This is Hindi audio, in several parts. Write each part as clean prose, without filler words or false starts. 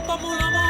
pas mon amour.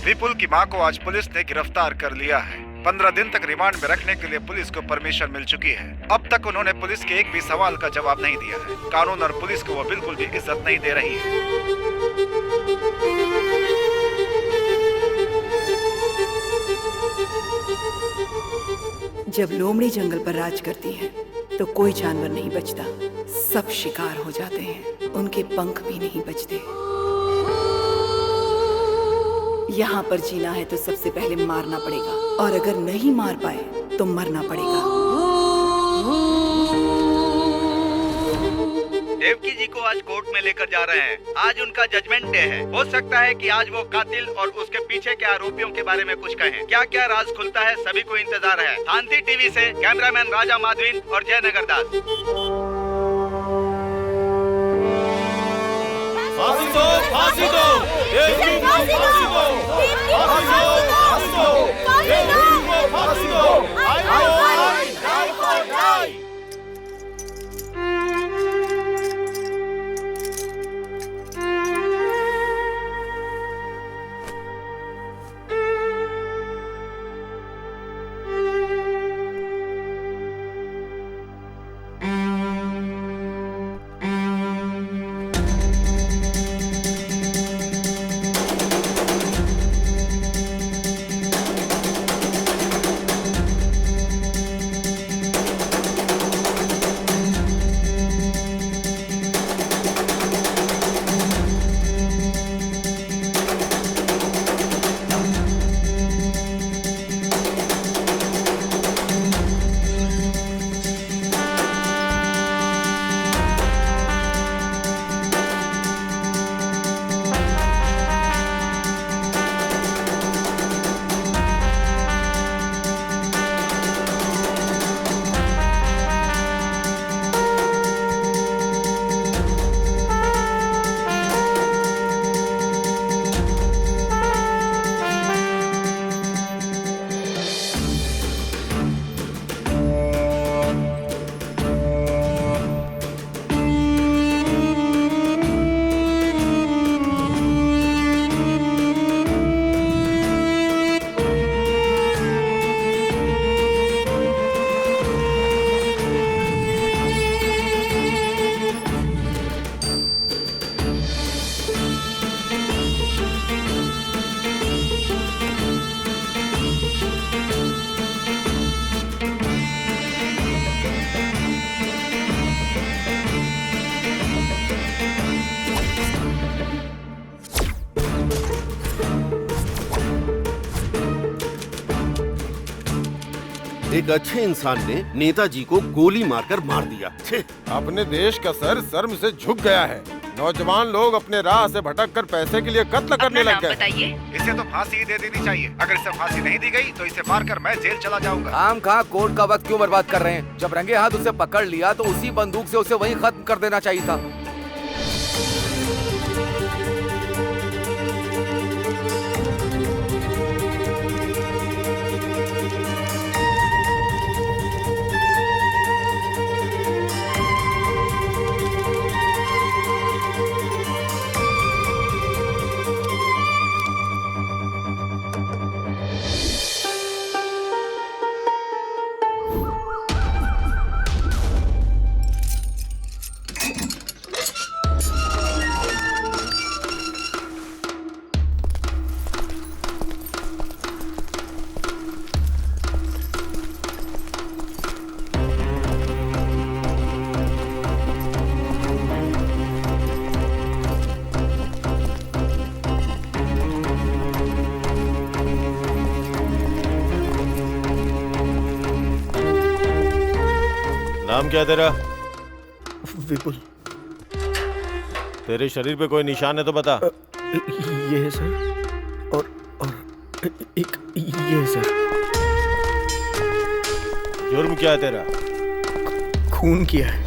विपुल की मां को आज पुलिस ने गिरफ्तार कर लिया है। 15 दिन तक रिमांड में रखने के लिए पुलिस को परमिशन मिल चुकी है। अब तक उन्होंने पुलिस के एक भी सवाल का जवाब नहीं दिया है। कानून और पुलिस को वो बिल्कुल भी इज्जत नहीं दे रही है। जब लोमड़ी जंगल पर राज करती है तो कोई जानवर नहीं बचता, सब शिकार हो जाते हैं, उनके पंख भी नहीं बचते। यहाँ पर जीना है तो सबसे पहले मारना पड़ेगा, और अगर नहीं मार पाए तो मरना पड़ेगा। देवकी जी को आज कोर्ट में लेकर जा रहे हैं। आज उनका जजमेंट डे है। हो सकता है कि आज वो कातिल और उसके पीछे के आरोपियों के बारे में कुछ कहें। क्या क्या राज खुलता है, सभी को इंतजार है। शांति टीवी से कैमरामैन राजा माधवीन और जयनगर दास। फांसी दो, फांसी दो, देवकी को फांसी दो, फांसी दो, फांसी दो, देवकी को फांसी दो। एक अच्छे इंसान ने नेताजी को गोली मारकर मार दिया। अपने देश का सर से झुक गया है। नौजवान लोग अपने राह से भटक कर पैसे के लिए कत्ल करने लग गए। बताइए। इसे तो फांसी दे देनी चाहिए। अगर इसे फांसी नहीं दी गई तो इसे मारकर मैं जेल चला जाऊंगा। आम खा कोर्ट का वक्त क्यों बर्बाद कर रहे हैं? जब रंगे हाथ उसे पकड़ लिया तो उसी बंदूक से उसे वहीं खत्म कर देना चाहिए था। नाम क्या है तेरा? विपुल। तेरे शरीर पे कोई निशान है तो बता। ये है सर, और एक ये है सर। जुर्म क्या है तेरा? खून किया है।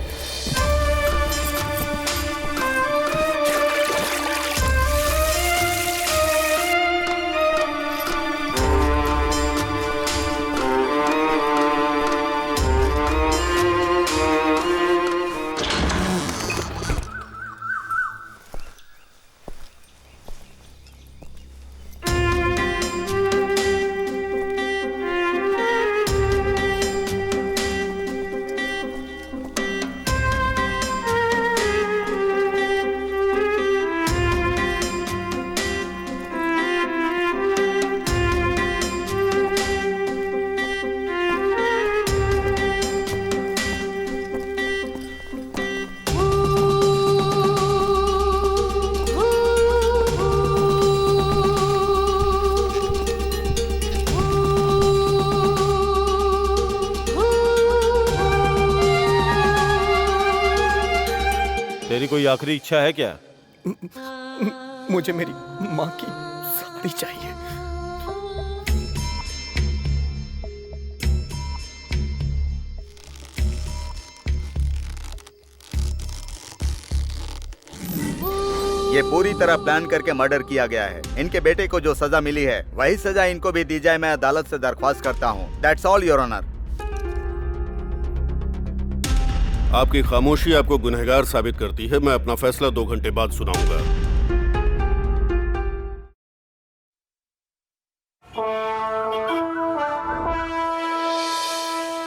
तेरी कोई आखिरी इच्छा है क्या? मुझे मेरी माँ की शादी चाहिए। ये पूरी तरह प्लान करके मर्डर किया गया है। इनके बेटे को जो सजा मिली है वही सजा इनको भी दी जाए, मैं अदालत से दरख्वास्त करता हूँ। That's all your honour. आपकी खामोशी आपको गुनहगार साबित करती है। मैं अपना फैसला 2 घंटे बाद सुनाऊंगा।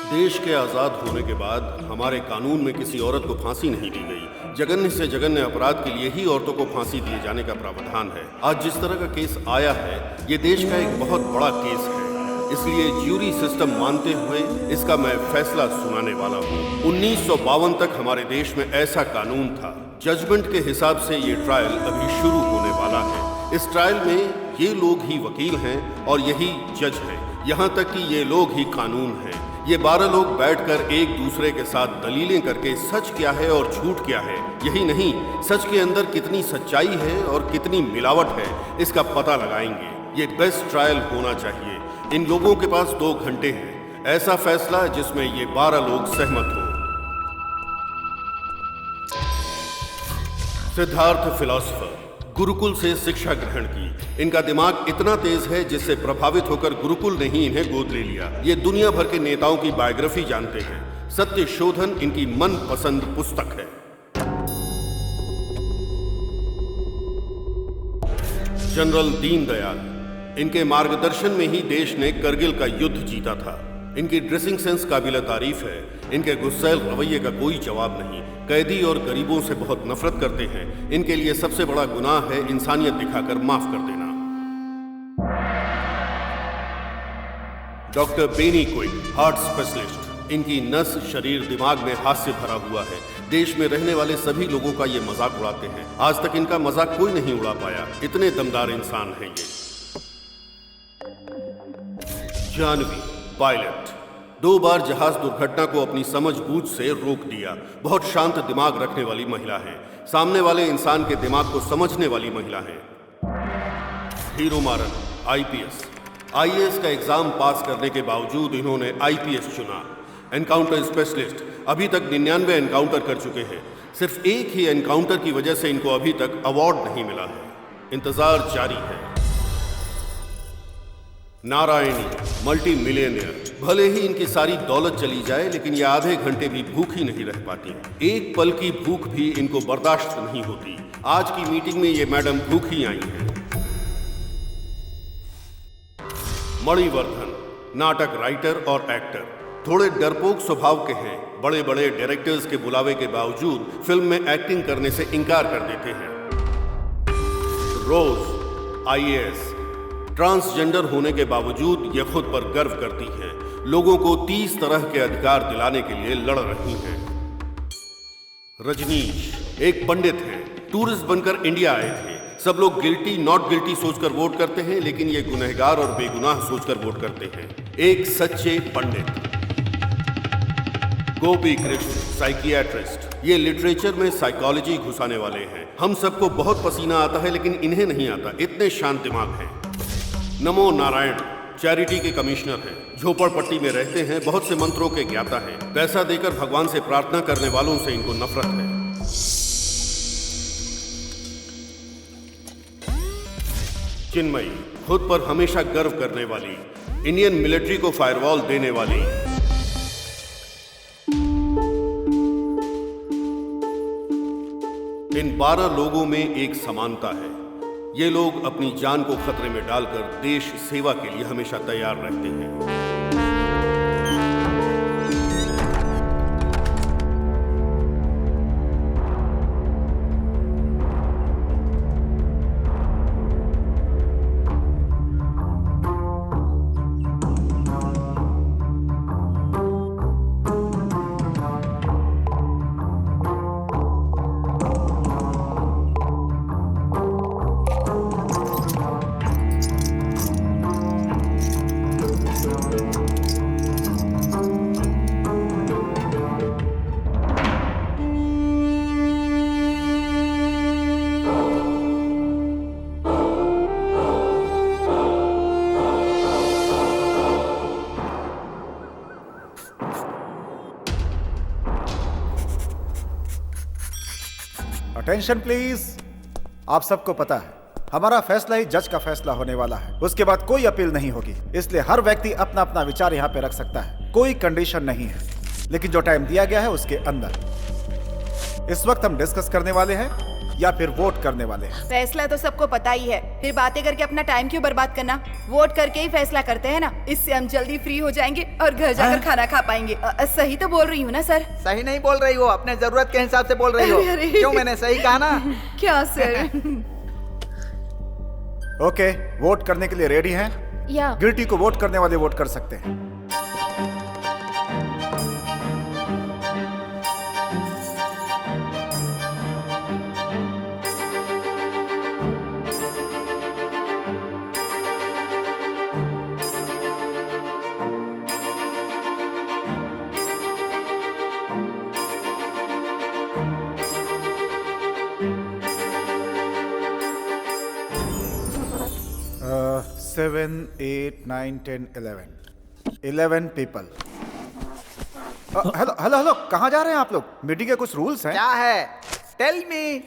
देश के आजाद होने के बाद हमारे कानून में किसी औरत को फांसी नहीं दी गई। जघन्य से जघन्य अपराध के लिए ही औरतों को फांसी दिए जाने का प्रावधान है। आज जिस तरह का केस आया है, ये देश का एक बहुत बड़ा केस है, इसलिए ज्यूरी सिस्टम मानते हुए इसका मैं फैसला सुनाने वाला हूँ। 1952 तक हमारे देश में ऐसा कानून था। जजमेंट के हिसाब से ये ट्रायल अभी शुरू होने वाला है। इस ट्रायल में ये लोग ही वकील हैं और यही जज हैं। यहाँ तक कि ये लोग ही कानून हैं। ये 12 लोग बैठकर एक दूसरे के साथ दलीलें करके सच क्या है और झूठ क्या है, यही नहीं सच के अंदर कितनी सच्चाई है और कितनी मिलावट है, इसका पता लगाएंगे। ये बेस्ट ट्रायल होना चाहिए। इन लोगों के पास 2 घंटे हैं। ऐसा फैसला जिसमें ये 12 लोग सहमत हों। सिद्धार्थ फिलॉसफर, गुरुकुल से शिक्षा ग्रहण की। इनका दिमाग इतना तेज है जिससे प्रभावित होकर गुरुकुल ने ही इन्हें गोद ले लिया। ये दुनिया भर के नेताओं की बायोग्राफी जानते हैं। सत्य शोधन इनकी मनपसंद पुस्तक है। जनरल दीनदयाल, इनके मार्गदर्शन में ही देश ने करगिल का युद्ध जीता था। इनकी ड्रेसिंग सेंस काबिल तारीफ है। इनके गुस्सैल रवैये का कोई जवाब नहीं। कैदी और गरीबों से बहुत नफरत करते हैं। इनके लिए सबसे बड़ा गुनाह है इंसानियत दिखाकर माफ कर देना। Doctor Benny quick, heart specialist. इनकी नस, शरीर, दिमाग में हास्य भरा हुआ है। देश में रहने वाले सभी लोगों का ये मजाक उड़ाते हैं। आज तक इनका मजाक कोई नहीं उड़ा पाया। इतने दमदार इंसान हैं ये। जानवी, पायलट, 2 बार जहाज दुर्घटना को अपनी समझबूझ से रोक दिया। बहुत शांत दिमाग रखने वाली महिला है। सामने वाले इंसान के दिमाग को समझने वाली महिला है। हीरो मारन, आईपीएस। आईएएस का एग्जाम पास करने के बावजूद इन्होंने आईपीएस चुना। एनकाउंटर स्पेशलिस्ट, अभी तक 99 एनकाउंटर कर चुके हैं। सिर्फ एक ही एनकाउंटर की वजह से इनको अभी तक अवार्ड नहीं मिला है। इंतजार जारी है। Narayani, multi millionaire. भले ही इनकी सारी दौलत चली जाए, लेकिन ये आधे घंटे भी भूखी नहीं रह पाती। एक पल की भूख भी इनको बर्दाश्त नहीं होती। आज की मीटिंग में ये मैडम भूखी आई हैं। मणिवर्धन, नाटक राइटर और एक्टर। थोड़े डरपोक स्वभाव के हैं। बड़े बड़े डायरेक्टर्स के बुलावे के बावजूद फिल्म में एक्टिंग करने से इनकार कर देते हैं। रोज, आईएएस। ट्रांसजेंडर होने के बावजूद ये खुद पर गर्व करती हैं। लोगों को 30 तरह के अधिकार दिलाने के लिए लड़ रही हैं। रजनीश, एक पंडित हैं। टूरिस्ट बनकर इंडिया आए थे। सब लोग गिल्टी नॉट गिल्टी सोचकर वोट करते हैं, लेकिन ये गुनहगार और बेगुनाह सोचकर वोट करते हैं। एक सच्चे पंडित। गोपी कृष्ण, साइकियाट्रिस्ट। ये लिटरेचर में साइकोलॉजी घुसाने वाले हैं। हम सबको बहुत पसीना आता है, लेकिन इन्हें नहीं आता। इतने शांत दिमाग हैं। नमो नारायण, चैरिटी के कमिश्नर हैं। झोपड़पट्टी में रहते हैं। बहुत से मंत्रों के ज्ञाता हैं। पैसा देकर भगवान से प्रार्थना करने वालों से इनको नफरत है। चिन्मयी, खुद पर हमेशा गर्व करने वाली। इंडियन मिलिट्री को फायरवॉल देने वाली। इन 12 लोगों में एक समानता है। ये लोग अपनी जान को खतरे में डालकर देश सेवा के लिए हमेशा तैयार रहते हैं। Attention please. आप सबको पता है हमारा फैसला ही जज का फैसला होने वाला है, उसके बाद कोई अपील नहीं होगी, इसलिए हर व्यक्ति अपना अपना विचार यहाँ पे रख सकता है, कोई कंडीशन नहीं है, लेकिन जो टाइम दिया गया है उसके अंदर। इस वक्त हम डिस्कस करने वाले हैं या फिर वोट करने वाले हैं? फैसला तो सबको पता ही है, फिर बातें करके अपना टाइम क्यों बर्बाद करना? वोट करके ही फैसला करते हैं ना, इससे हम जल्दी फ्री हो जाएंगे और घर जाकर खाना खा पाएंगे। सही तो बोल रही हूँ ना सर? सही नहीं बोल रही हो, अपने जरूरत के हिसाब से बोल रही हो। अरे। क्यों, मैंने सही कहा ना? क्या सर? ओके, वोट करने के लिए रेडी हैं? या गिल्टी को वोट करने वाले वोट कर सकते हैं। Seven, 8, 9, 10, 11 people. Hello hello hello, कहाँ जा रहे हैं आप लोग? मीटिंग के कुछ रूल्स हैं? क्या है? Tell me.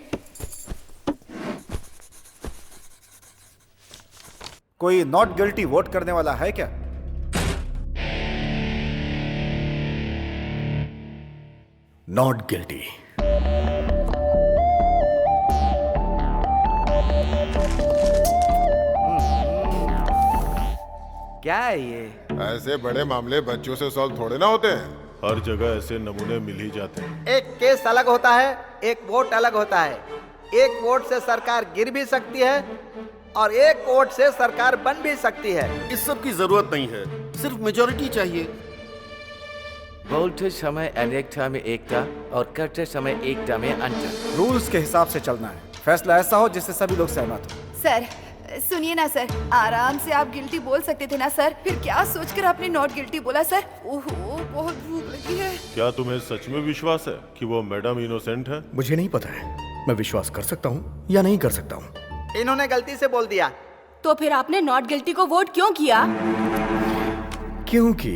कोई नॉट गिल्टी वोट करने वाला है क्या? Not guilty. क्या है ये? ऐसे बड़े मामले बच्चों से सॉल्व थोड़े ना होते हैं। हर जगह ऐसे नमूने मिल ही जाते हैं। एक केस अलग होता है, एक वोट अलग होता है। एक वोट से सरकार गिर भी सकती है और एक वोट से सरकार बन भी सकती है। इस सब की जरूरत नहीं है, सिर्फ मेजॉरिटी चाहिए। बोलते समय अनेकता में एकता और करते समय एकता में अंतर। रूल्स के हिसाब से चलना है, फैसला ऐसा हो जिससे सभी लोग सहमत हो। सर सुनिए ना सर, आराम से आप गिल्टी बोल सकते थे ना सर, फिर क्या सोचकर आपने नॉट गिल्टी बोला सर? ओहो, बहुत भूख लगी है। क्या तुम्हें सच में विश्वास है कि वो मैडम इनोसेंट है? मुझे नहीं पता है, मैं विश्वास कर सकता हूँ या नहीं कर सकता हूँ। इन्होंने गलती से बोल दिया। तो फिर आपने नॉट गिल्टी को वोट क्यों किया? क्योंकि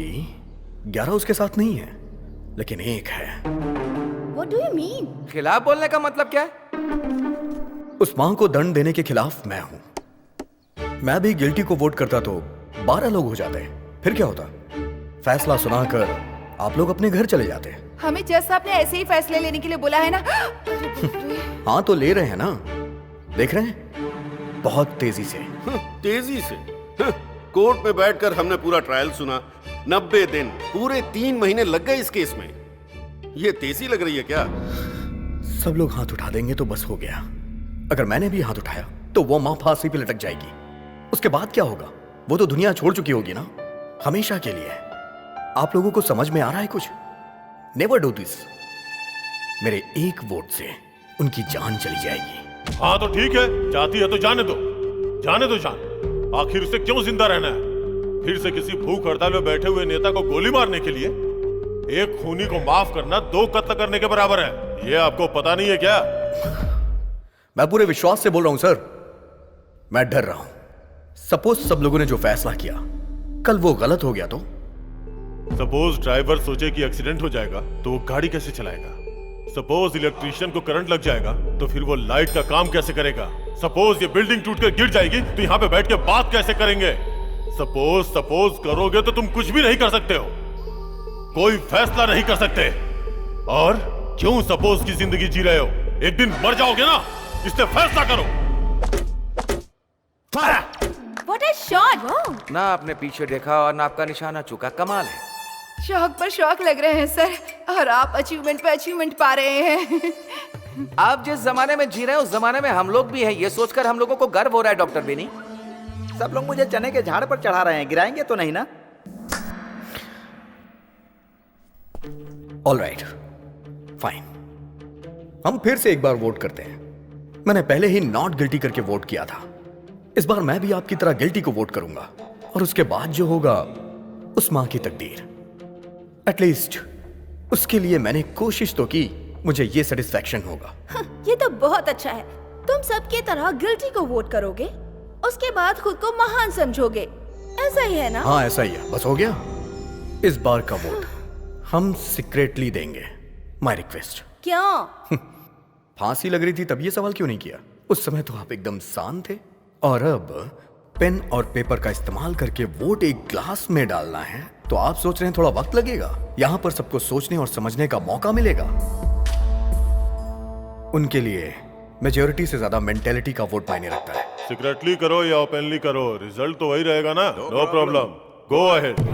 11 उसके साथ नहीं है, लेकिन एक है। What do you mean? खिलाफ बोलने का मतलब क्या है? उस मां को दंड देने के खिलाफ मैं हूं। मैं भी गिल्टी को वोट करता तो 12 लोग हो जाते, फिर क्या होता? फैसला सुनाकर आप लोग अपने घर चले जाते। हमें जज साहब ने ऐसे ही फैसले लेने के लिए बोला है ना। हाँ तो ले रहे हैं ना, देख रहे हैं, बहुत तेजी से। तेजी से? कोर्ट में बैठकर हमने पूरा ट्रायल सुना, 90 दिन, पूरे 3 महीने लग गए इस केस में। ये तेजी लग रही है क्या? सब लोग हाथ उठा देंगे तो बस हो गया। अगर मैंने भी हाथ उठाया तो वो मां फांसी पे लटक जाएगी। उसके बाद क्या होगा? वो तो दुनिया छोड़ चुकी होगी ना, हमेशा के लिए। आप लोगों को समझ में आ रहा है कुछ? Never do this. मेरे एक वोट से उनकी जान चली जाएगी। हाँ तो ठीक है, जाती है तो जाने दो, जाने दो जान। आखिर उसे क्यों जिंदा रहना है? फिर से किसी भूख हड़ताल में बैठे हुए नेता को गोली मारने के लिए? एक खूनी को माफ करना 2 कत्ल करने के बराबर है। ये आपको पता नहीं है क्या? मैं पूरे विश्वास से बोल रहा हूं सर, मैं डर रहा हूं। सपोज सब लोगों ने जो फैसला किया कल वो गलत हो गया तो? सपोज ड्राइवर सोचे कि एक्सीडेंट हो जाएगा तो वो गाड़ी कैसे चलाएगा? सपोज इलेक्ट्रीशियन को करंट लग जाएगा तो फिर वो लाइट का काम कैसे करेगा? सपोज ये बिल्डिंग टूटकर गिर जाएगी तो यहाँ पे बैठ के बात कैसे करेंगे? सपोज करोगे तो तुम कुछ भी नहीं कर सकते हो, कोई फैसला नहीं कर सकते। और क्यों सपोज की जिंदगी जी रहे हो? एक दिन मर जाओगे ना, इसलिए फैसला करो। What a shot! ना आपने पीछे देखा और ना आपका निशाना चुका, कमाल है। शौक पर शौक लग रहे हैं सर, और आप अचीवमेंट पे अचीवमेंट पा रहे हैं। आप जिस जमाने में जी रहे हैं उस जमाने में हम लोग भी हैं, ये सोचकर हम लोगों को गर्व हो रहा है डॉक्टर बेनी। सब लोग मुझे चने के झाड़ पर चढ़ा रहे हैं, गिराएंगे तो नहीं ना? ऑल राइट, फाइन, हम फिर से एक बार वोट करते हैं। मैंने पहले ही नॉट गिल्टी करके वोट किया था, इस बार मैं भी आपकी तरह गिल्टी को वोट करूंगा, और उसके बाद जो होगा उस मां की तकदीर। एटलीस्ट उसके लिए मैंने कोशिश तो की, मुझे ये सेटिस्फैक्शन होगा। ये तो बहुत अच्छा है। तुम सबकी तरह गिल्टी को वोट करोगे, उसके बाद खुद को महान समझोगे, ऐसा ही है ना? हाँ ऐसा ही है, बस हो गया। इस बार का वोट हम सीक्रेटली देंगे, माय रिक्वेस्ट। क्यों? फांसी लग रही थी तब ये सवाल क्यों नहीं किया? उस समय तो आप एकदम शांत थे। और अब पेन और पेपर का इस्तेमाल करके वोट एक ग्लास में डालना है तो आप सोच रहे हैं थोड़ा वक्त लगेगा? यहां पर सबको सोचने और समझने का मौका मिलेगा। उनके लिए मेजॉरिटी से ज्यादा मेंटेलिटी का वोट मायने रखता है। सीक्रेटली करो या ओपनली करो, रिजल्ट तो वही रहेगा ना। No problem, go ahead.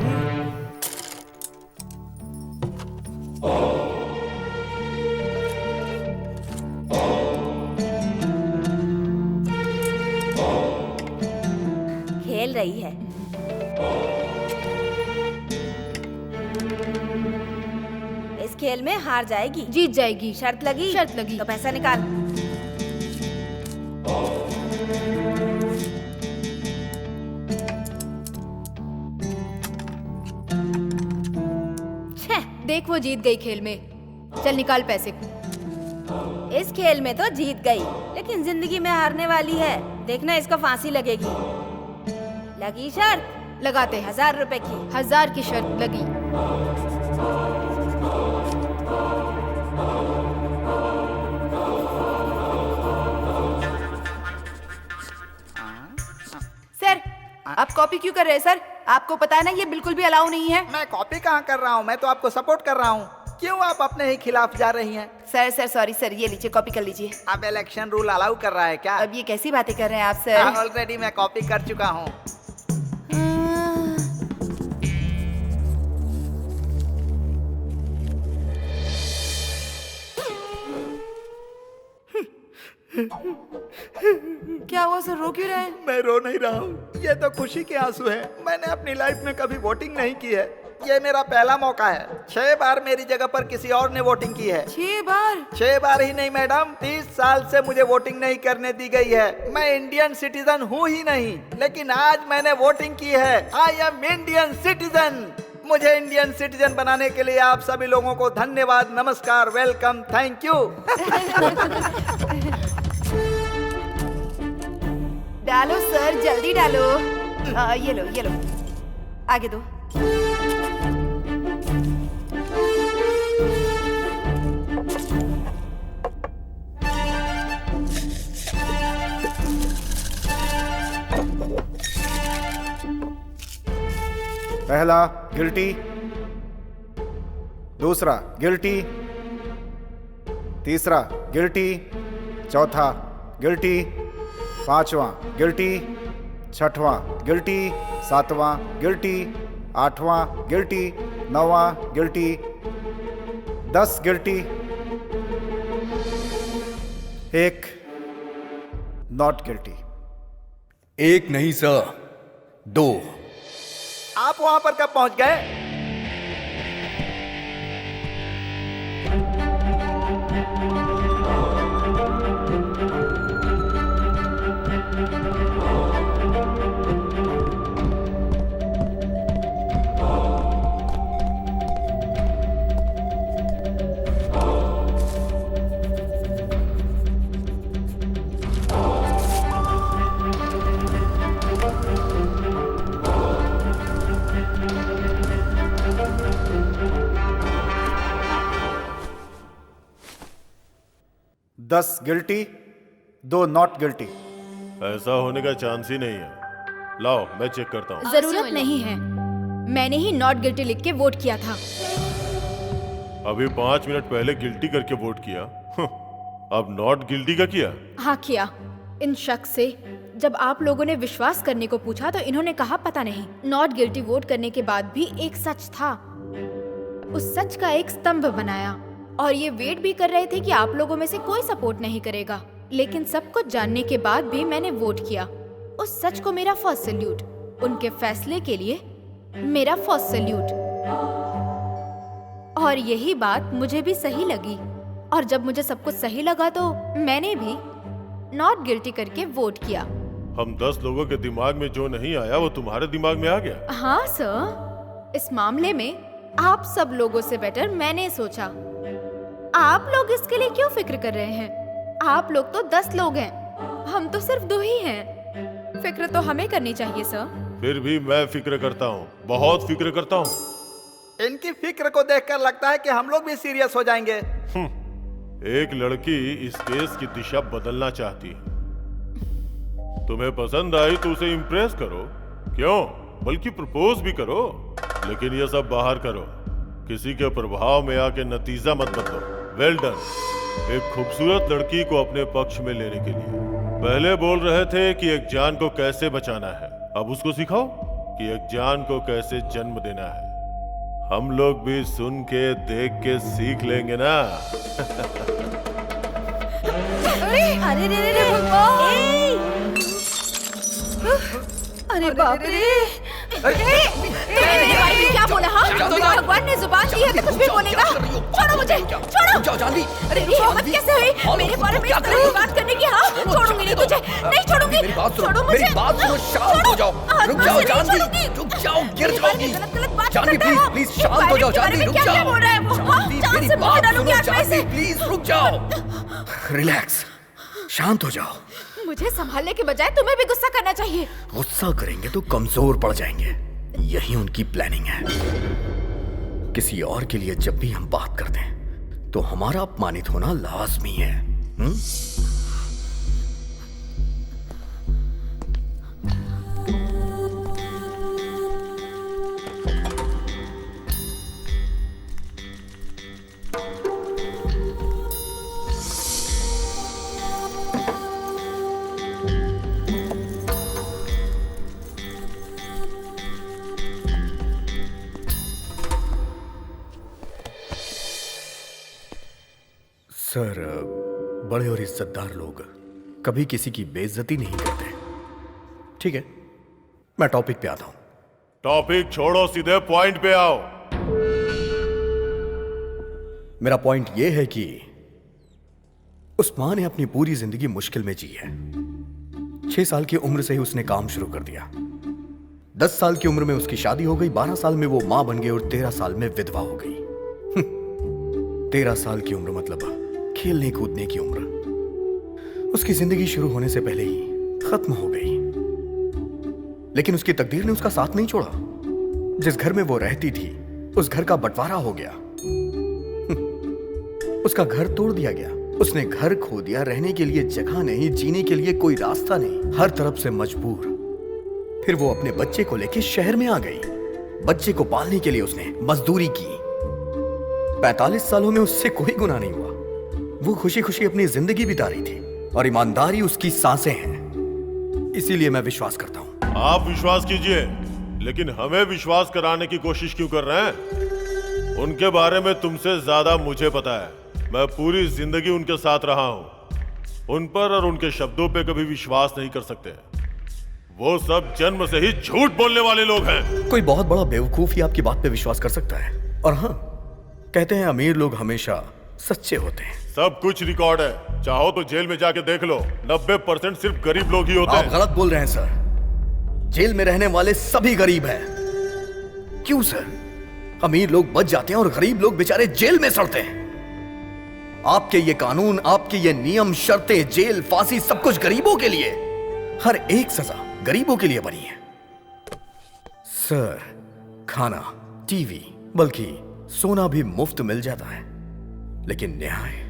खेल रही है। इस खेल में हार जाएगी, जीत जाएगी। शर्त लगी? शर्त लगी। तो पैसा निकाल। देख वो जीत गई खेल में। चल निकाल पैसे। इस खेल में तो जीत गई, लेकिन जिंदगी में हारने वाली है। देखना इसको फांसी लगेगी। लगी शर्त? लगाते हैं। 1000 रुपए की। 1000 की शर्त लगी। सर, आप कॉपी क्यों कर रहे हैं सर? आपको पता है ना ये बिल्कुल भी अलाउ नहीं है। मैं कॉपी कहाँ कर रहा हूँ, मैं तो आपको सपोर्ट कर रहा हूँ। क्यों आप अपने ही खिलाफ जा रही हैं? सर सॉरी सर, ये लीजिए कॉपी कर लीजिए। अब इलेक्शन रूल अलाउ कर रहा है क्या? अब ये कैसी बातें कर रहे हैं आप सर? ऑलरेडी मैं कॉपी कर चुका हूँ। क्या हुआ सर, रो क्यों रहे हैं? मैं रो नहीं रहा हूँ, ये तो खुशी के आंसू है। मैंने अपनी लाइफ में कभी वोटिंग नहीं की है, ये मेरा पहला मौका है। 6 बार मेरी जगह पर किसी और ने वोटिंग की है। 6 बार? 6 बार ही नहीं मैडम, 30 साल से मुझे वोटिंग नहीं करने दी गई है। मैं इंडियन सिटीजन हूँ ही नहीं, लेकिन आज मैंने वोटिंग की है। I am Indian citizen. मुझे इंडियन सिटीजन बनाने के लिए आप सभी लोगों को धन्यवाद, नमस्कार, वेलकम, थैंक यू। डालो सर, जल्दी डालो। ये लो आगे दो। पहला गिल्टी, दूसरा गिल्टी, तीसरा गिल्टी, चौथा गिल्टी, पांचवा गिल्टी, छठवां गिल्टी, सातवां गिल्टी, आठवां गिल्टी, नौवां गिल्टी, 10 गिल्टी, 1 नॉट गिल्टी। 1 नहीं सर, 2। आप वहां पर कब पहुंच गए? दस गिल्टी, 2 नॉट गिल्टी। ऐसा होने का चांस ही नहीं है। लाओ मैं चेक करता हूँ। जरूरत नहीं है, मैंने ही नॉट गिल्टी लिख के वोट किया था। अभी 5 मिनट पहले गिल्टी करके वोट किया, अब नॉट गिल्टी का किया? हाँ किया। इन शख्स से जब आप लोगों ने विश्वास करने को पूछा तो इन्होंने कहा पता नहीं। नॉट गिल्टी वोट करने के बाद भी एक सच था, उस सच का एक स्तंभ बनाया और ये वेट भी कर रहे थे कि आप लोगों में से कोई सपोर्ट नहीं करेगा। लेकिन सब कुछ जानने के बाद भी मैंने वोट किया। उस सच को मेरा फर्स्ट सैल्यूट, उनके फैसले के लिए मेरा फर्स्ट सैल्यूट। और यही बात मुझे भी सही लगी, और जब मुझे सब कुछ सही लगा तो मैंने भी नॉट गिल्टी करके वोट किया। हम 10 लोगों के दिमाग में जो नहीं आया वो तुम्हारे दिमाग में आ गया? हाँ सर, इस मामले में आप सब लोगों से बेटर मैंने सोचा। आप लोग इसके लिए क्यों फिक्र कर रहे हैं? आप लोग तो 10 लोग हैं, हम तो सिर्फ 2 ही हैं। फिक्र तो हमें करनी चाहिए सर। फिर भी मैं फिक्र करता हूँ, बहुत फिक्र करता हूँ। इनकी फिक्र को देखकर लगता है कि हम लोग भी सीरियस हो जाएंगे। एक लड़की इस केस की दिशा बदलना चाहती है। तुम्हें पसंद आई तो उसे इम्प्रेस करो, क्यों, बल्कि प्रपोज भी करो, लेकिन ये सब बाहर करो। किसी के प्रभाव में आके नतीजा मत बदलो। Well done. एक खूबसूरत लड़की को अपने पक्ष में लेने के लिए पहले बोल रहे थे कि एक जान को कैसे बचाना है, अब उसको सिखाओ कि एक जान को कैसे जन्म देना है। हम लोग भी सुन के देख के सीख लेंगे ना। अरे रे रे रे अरे बाप रे! मेरे बारे में क्या बोला? हाँ, भगवान ने जुबान दी है तो कुछ भी बोलेगा। छोड़ो मुझे, छोड़ो। जानवी, अरे ये हिम्मत कैसे हुई मेरे बारे में इस तरह की बात करने की? हाँ, छोड़ूंगी नहीं तुझे, नहीं छोड़ूंगी। छोड़ो मुझे, मेरी बात सुनो, शांत हो जाओ। रुक जाओ जानवी, रुक जाओ, गिर जाओगी। जानवी प्लीज शांत हो जाओ। जानवी रुक जाओ। जानवी मेरी बात सुनो। जानवी प्लीज रुक जाओ। रिलैक्स, शांत हो जाओ। मुझे संभालने के बजाय तुम्हें भी गुस्सा करना चाहिए। गुस्सा करेंगे तो कमजोर पड़ जाएंगे, यही उनकी प्लानिंग है। किसी और के लिए जब भी हम बात करते हैं तो हमारा अपमानित होना लाजमी है। सर, बड़े और इज्जतदार लोग कभी किसी की बेइज्जती नहीं करते। ठीक है, मैं टॉपिक पे आता हूं। टॉपिक छोड़ो, सीधे पॉइंट पे आओ। मेरा पॉइंट यह है कि उस मां ने अपनी पूरी जिंदगी मुश्किल में जी है। 6 साल की उम्र से ही उसने काम शुरू कर दिया। 10 साल की उम्र में उसकी शादी हो गई, 12 साल में वो मां बन गई और 13 साल में विधवा हो गई। 13 साल की उम्र मतलब खेलने कूदने की उम्र। उसकी जिंदगी शुरू होने से पहले ही खत्म हो गई। लेकिन उसकी तकदीर ने उसका साथ नहीं छोड़ा। जिस घर में वो रहती थी उस घर का बंटवारा हो गया। उसका घर तोड़ दिया गया। उसने घर खो दिया, रहने के लिए जगह नहीं, जीने के लिए कोई रास्ता नहीं, हर तरफ से मजबूर। फिर वो अपने बच्चे को लेकर शहर में आ गई। बच्चे को पालने के लिए उसने मजदूरी की। 45 सालों में उससे कोई गुनाह नहीं हुआ। वो खुशी खुशी अपनी जिंदगी बिता रही थी और ईमानदारी उसकी सांसें हैं। इसीलिए मैं विश्वास करता हूं। आप विश्वास कीजिए, लेकिन हमें विश्वास कराने की कोशिश क्यों कर रहे हैं? उनके बारे में तुमसे ज्यादा मुझे पता है। मैं पूरी जिंदगी उनके साथ रहा हूं। उन पर और उनके शब्दों पे कभी विश्वास नहीं कर सकते। वो सब जन्म से ही झूठ बोलने वाले लोग हैं। कोई बहुत बड़ा बेवकूफ ही आपकी बात पे विश्वास कर सकता है। और हाँ, कहते हैं अमीर लोग हमेशा सच्चे होते हैं। सब कुछ रिकॉर्ड है, चाहो तो जेल में जाके देख लो। 90% सिर्फ गरीब लोग ही होते हैं। आप गलत बोल रहे हैं सर। जेल में रहने वाले सभी गरीब हैं। क्यों सर? अमीर लोग बच जाते हैं और गरीब लोग बेचारे जेल में सड़ते हैं। आपके ये कानून, आपके ये नियम, शर्तें, जेल, फांसी, सब कुछ गरीबों के लिए। हर एक सजा गरीबों के लिए बनी है। सर, खाना, टीवी, बल्कि सोना भी मुफ्त मिल जाता है, लेकिन न्याय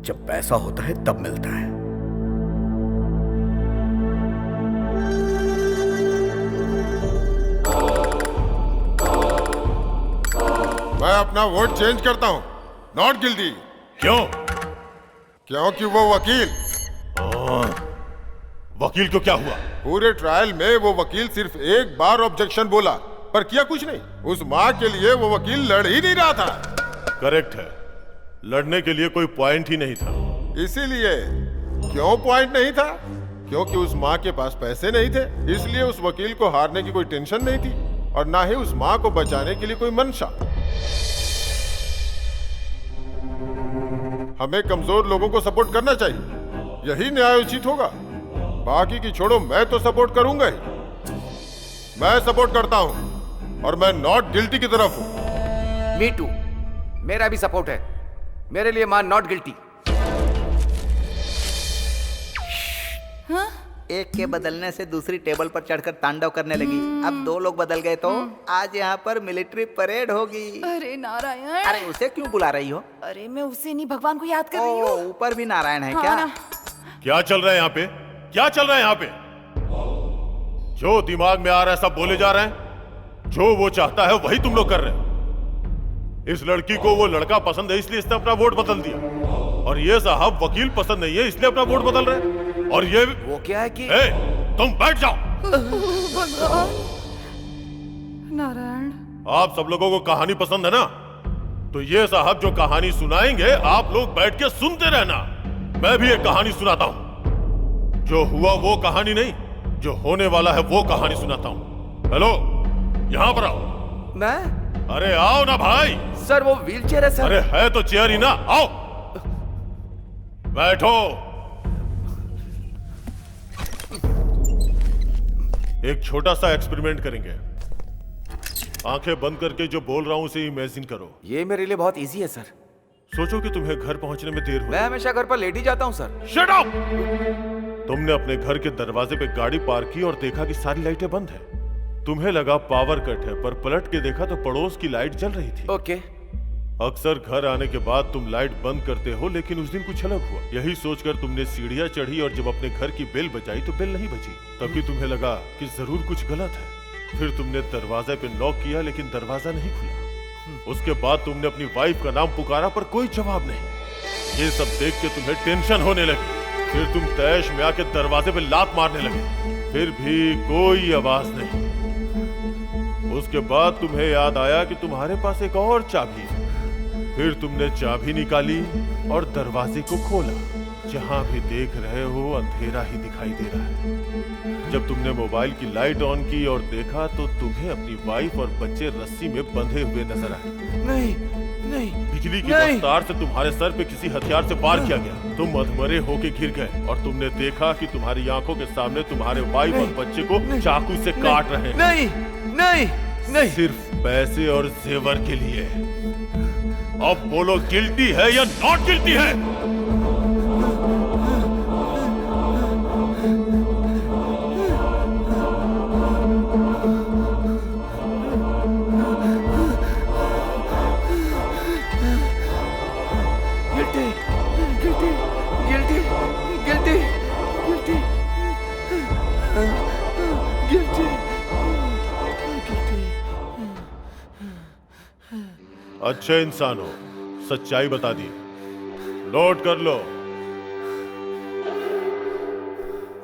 जब पैसा होता है तब मिलता है। मैं अपना वोट चेंज करता हूं, नॉट गिल्टी। क्यों? क्योंकि वो वकील। वकील को क्या हुआ? पूरे ट्रायल में वो वकील सिर्फ एक बार ऑब्जेक्शन बोला, पर किया कुछ नहीं। उस माँ के लिए वो वकील लड़ ही नहीं रहा था। करेक्ट है, लड़ने के लिए कोई पॉइंट ही नहीं था। इसीलिए क्यों पॉइंट नहीं था? क्योंकि उस माँ के पास पैसे नहीं थे, इसलिए उस वकील को हारने की कोई टेंशन नहीं थी और ना ही उस माँ को बचाने के लिए कोई मंशा। हमें कमजोर लोगों को सपोर्ट करना चाहिए, यही न्यायोचित होगा। बाकी की छोड़ो, मैं तो सपोर्ट करूंगा ही। मैं सपोर्ट करता हूं और मैं नॉट गिल्टी की तरफ हूं। मी टू, मेरा भी सपोर्ट है। मेरे लिए मां नॉट गिल्टी। हाँ? एक के बदलने से दूसरी टेबल पर चढ़कर तांडव करने लगी। अब 2 लोग बदल गए तो आज यहाँ पर मिलिट्री परेड होगी। अरे नारायण, अरे उसे क्यों बुला रही हो? अरे मैं उसे नहीं, भगवान को याद कर रही हूँ। ऊपर भी नारायण है हाँ क्या? ना। क्या चल रहा है यहाँ पे? क्या चल रहा है यहाँ पे? जो दिमाग में आ रहा है सब बोले जा रहे हैं। जो वो चाहता है वही तुम लोग कर रहे हो। इस लड़की को वो लड़का पसंद है इसलिए इसने अपना वोट बदल दिया, और ये साहब वकील पसंद नहीं है इसलिए अपना वोट बदल रहे हैं। और ये वो क्या है कि तुम बैठ जाओ। भगवान, नारायण, आप सब लोगों को कहानी पसंद है ना, तो ये साहब जो कहानी सुनाएंगे आप लोग बैठ के सुनते रहना। मैं भी एक कहानी सुनाता हूँ। जो हुआ वो कहानी नहीं, जो होने वाला है वो कहानी सुनाता हूँ। हेलो, यहाँ पर आओ। मैं? अरे आओ ना भाई। सर वो व्हीलचेयर है सर। अरे है तो चेयर ही ना, आओ बैठो। एक छोटा सा एक्सपेरिमेंट करेंगे। आंखें बंद करके जो बोल रहा हूं उसे इमेजिन करो। ये मेरे लिए बहुत इजी है सर। सोचो कि तुम्हें घर पहुंचने में देर हुई। मैं हमेशा घर पर लेट ही जाता हूं सर। Shut up! तुमने अपने घर के दरवाजे पे गाड़ी पार्क की और देखा कि सारी लाइटें बंद है। तुम्हें लगा पावर कट है, पर पलट के देखा तो पड़ोस की लाइट जल रही थी। ओके। अक्सर घर आने के बाद तुम लाइट बंद करते हो, लेकिन उस दिन कुछ अलग हुआ। यही सोचकर तुमने सीढ़ियां चढ़ी और जब अपने घर की बेल बजाई तो बेल नहीं बजी। तभी तुम्हें लगा कि जरूर कुछ गलत है। फिर तुमने दरवाजे पे नॉक किया लेकिन दरवाजा नहीं खुला। उसके बाद तुमने अपनी वाइफ का नाम पुकारा पर कोई जवाब नहीं। ये सब देख के तुम्हें टेंशन होने लगी। फिर तुम तैश में आके दरवाजे पे लात मारने लगे, फिर भी कोई आवाज नहीं। उसके बाद तुम्हें याद आया कि तुम्हारे पास एक और चाबी है। फिर तुमने चाबी निकाली और दरवाजे को खोला। जहां भी देख रहे हो अंधेरा ही दिखाई दे रहा है। जब तुमने मोबाइल की लाइट ऑन की और देखा तो तुम्हें अपनी वाइफ और बच्चे रस्सी में बंधे हुए नजर आए। नहीं, नहीं। बिजली की रफ्तार से तुम्हारे सर पे किसी हथियार से वार किया गया। तुम अधमरे होके गिर गए और तुमने देखा कि तुम्हारी आंखों के सामने तुम्हारे वाइफ और बच्चे को चाकू से काट रहे हैं। नहीं, नहीं, नहीं। सिर्फ पैसे और जेवर के लिए। अब बोलो, गिल्टी है या नॉट गिल्टी है? Guilty, guilty, guilty, guilty, guilty, guilty, guilty. अच्छे इंसान हो, सच्चाई बता दी। नोट कर लो।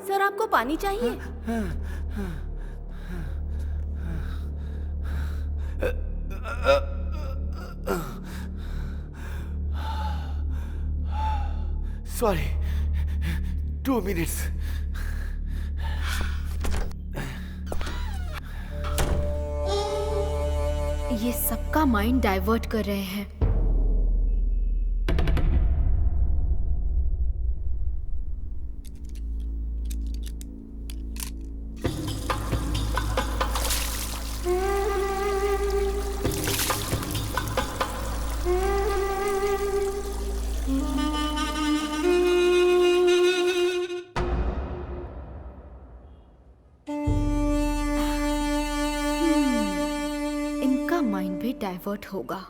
सर आपको पानी चाहिए? Sorry, 2 minutes. ये सबका माइंड डाइवर्ट कर रहे हैं। इनका माइंड भी डाइवर्ट होगा।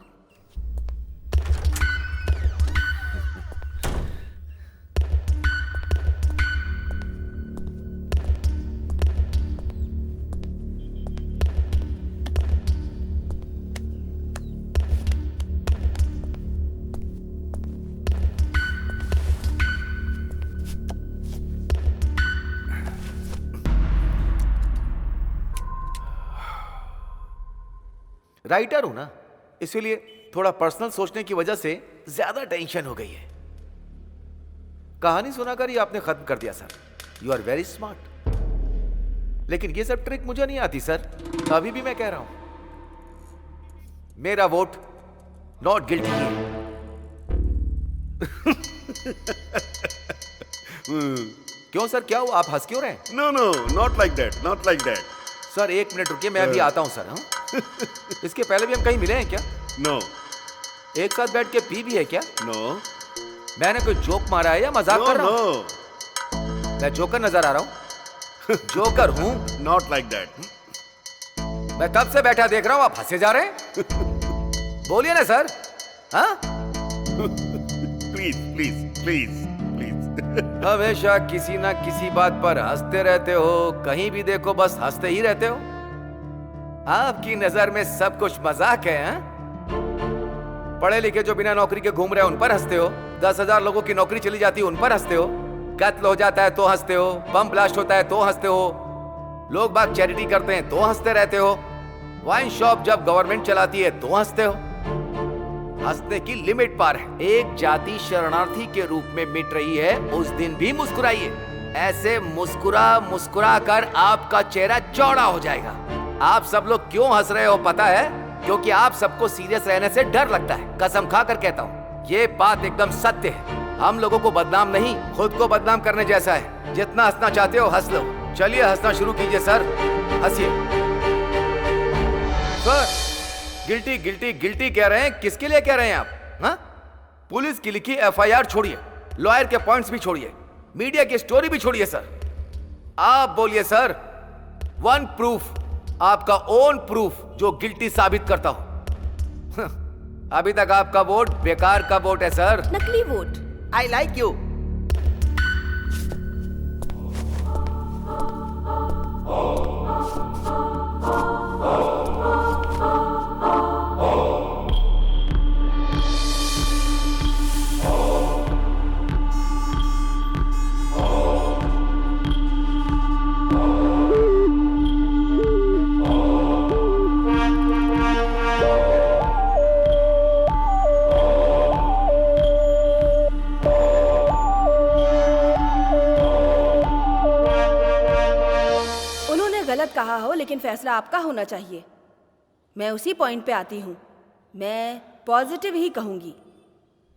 राइटर हूं ना, इसीलिए थोड़ा पर्सनल सोचने की वजह से ज्यादा टेंशन हो गई है। कहानी सुनाकर ही आपने खत्म कर दिया sir. You are very smart. लेकिन ये सब ट्रिक मुझे नहीं आती सर। अभी भी मैं कह रहा हूं, मेरा वोट नॉट गिल्टी है। क्यों सर, क्या हुआ? आप हंस क्यों रहे हैं? No no, not like that, not like that. Sir 1 minute रुकिए, मैं अभी आता हूं सर। हाँ? इसके पहले भी हम कहीं मिले हैं क्या? नो। एक साथ बैठ के पी भी है क्या? नो। मैंने कोई जोक मारा है या मजाक कर रहा हूं? मैं जोकर नजर आ रहा हूं? जोकर हूं? Not like that. मैं कब से बैठा देख रहा हूं, आप हंसे जा रहे हैं। बोलिए ना सर। हाँ? Please please please please. हमेशा किसी ना किसी बात पर हंसते रहते हो, कहीं भी देखो बस हंसते ही रहते हो। आपकी नजर में सब कुछ मजाक है। हाँ? पढ़े लिखे जो बिना नौकरी के घूम रहे हैं उन पर हंसते हो, 10,000 लोगों की नौकरी चली जाती है उन पर हंसते हो, कत्ल हो जाता है तो हंसते हो, बम ब्लास्ट होता है तो हंसते हो, लोग बाग चैरिटी करते हैं तो हंसते रहते हो, वाइन शॉप जब गवर्नमेंट चलाती है तो हंसते हो। हंसने की लिमिट पार है। एक जाति शरणार्थी के रूप में मिट रही है, उस दिन भी मुस्कुराइए। ऐसे मुस्कुरा मुस्कुरा कर आपका चेहरा चौड़ा हो जाएगा। आप सब लोग क्यों हंस रहे हो पता है? क्योंकि आप सबको सीरियस रहने से डर लगता है। कसम खाकर कहता हूँ, ये बात एकदम सत्य है। हम लोगों को बदनाम नहीं, खुद को बदनाम करने जैसा है। जितना हंसना चाहते हो हंस लो। चलिए हंसना शुरू कीजिए सर, हंसिए। सर गिल्टी गिल्टी गिल्टी कह रहे हैं, किसके लिए कह रहे हैं आप? हाँ? पुलिस की लिखी FIR छोड़िए, लॉयर के पॉइंट्स भी छोड़िए, मीडिया की स्टोरी भी छोड़िए सर। आप बोलिए सर, वन प्रूफ, आपका ओन प्रूफ जो गिल्टी साबित करता हो। अभी तक आपका वोट बेकार का वोट है सर, नकली वोट। I like you. गलत कहा हो लेकिन फैसला आपका होना चाहिए। मैं उसी पॉइंट पे आती हूँ। मैं पॉजिटिव ही कहूँगी।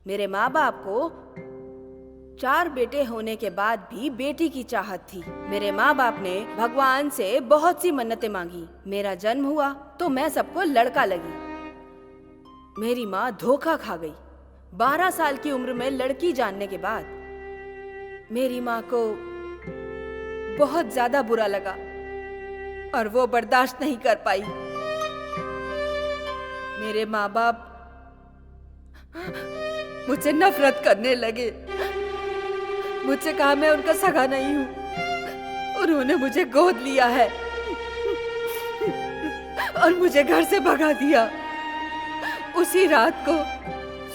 मेरे माँ बाप को 4 बेटे होने के बाद भी बेटी की चाहत थी। मेरे माँ बाप ने भगवान से बहुत सी मन्नतें मांगी। मेरा जन्म हुआ तो मैं सबको लड़का लगी। मेरी माँ धोखा खा गई। 12 साल की उम्र में लड़की जानने के बाद मेरी माँ को बहुत ज्यादा बुरा लगा और वो बर्दाश्त नहीं कर पाई। मेरे माँ बाप मुझसे नफरत करने लगे। मुझसे कहा मैं उनका सगा नहीं हूँ। उन्होंने मुझे गोद लिया है और मुझे घर से भगा दिया। उसी रात को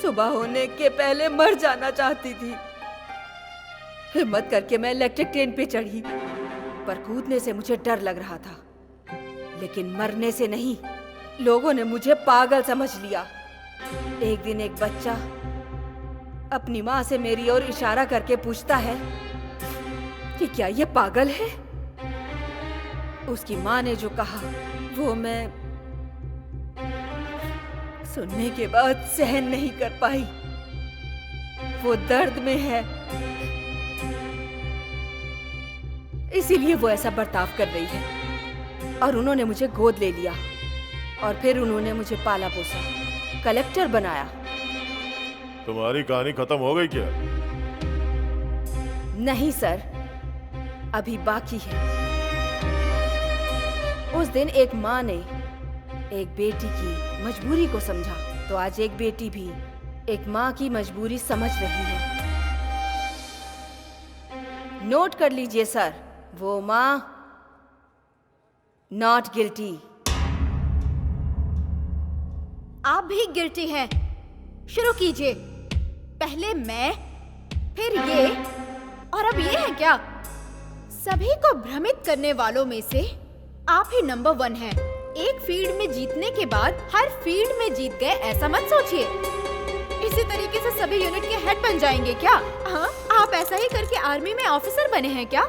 सुबह होने के पहले मर जाना चाहती थी। हिम्मत करके मैं इलेक्ट्रिक ट्रेन पे चढ़ी, पर कूदने से मुझे डर लग रहा था, लेकिन मरने से नहीं। लोगों ने मुझे पागल समझ लिया। एक दिन एक बच्चा अपनी माँ से मेरी ओर इशारा करके पूछता है कि क्या ये पागल है। उसकी माँ ने जो कहा वो मैं सुनने के बाद सहन नहीं कर पाई। वो दर्द में है, इसीलिए वो ऐसा बर्ताव कर रही है। और उन्होंने मुझे गोद ले लिया और फिर उन्होंने मुझे पाला पोसा, कलेक्टर बनाया। तुम्हारी कहानी खत्म हो गई क्या? नहीं सर, अभी बाकी है। उस दिन एक माँ ने एक बेटी की मजबूरी को समझा, तो आज एक बेटी भी एक माँ की मजबूरी समझ रही है। नोट कर लीजिए सर, वो माँ नॉट गिल्टी। आप भी गिल्टी हैं। शुरू कीजिए। पहले मैं, फिर ये, और अब ये है क्या? सभी को भ्रमित करने वालों में से आप ही नंबर 1 हैं। एक फील्ड में जीतने के बाद हर फील्ड में जीत गए, ऐसा मत सोचिए। इसी तरीके से सभी यूनिट के हेड बन जाएंगे क्या? हाँ, आप ऐसा ही करके आर्मी में ऑफिसर बने हैं क्या?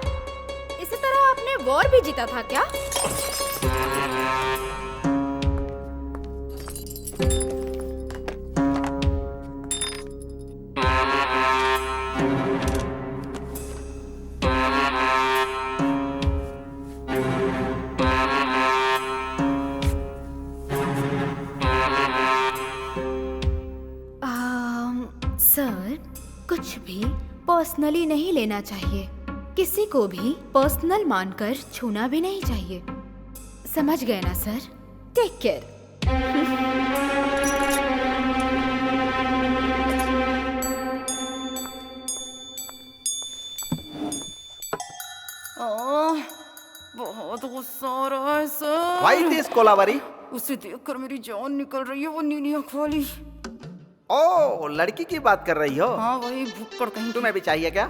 इसी तरह आपने वॉर भी जीता था क्या? सर, कुछ भी पर्सनली नहीं लेना चाहिए। किसी को भी पर्सनल मानकर छूना भी नहीं चाहिए, समझ गए ना सर? Take care. बहुत गुस्सा आ रहा है सर। Why this Kolaveri? उसे देखकर मेरी जान निकल रही है, वो नीली आँख वाली। ओ, लड़की की बात कर रही हो? हाँ वही भुक्कड़ कहीं। तुम्हें भी चाहिए क्या?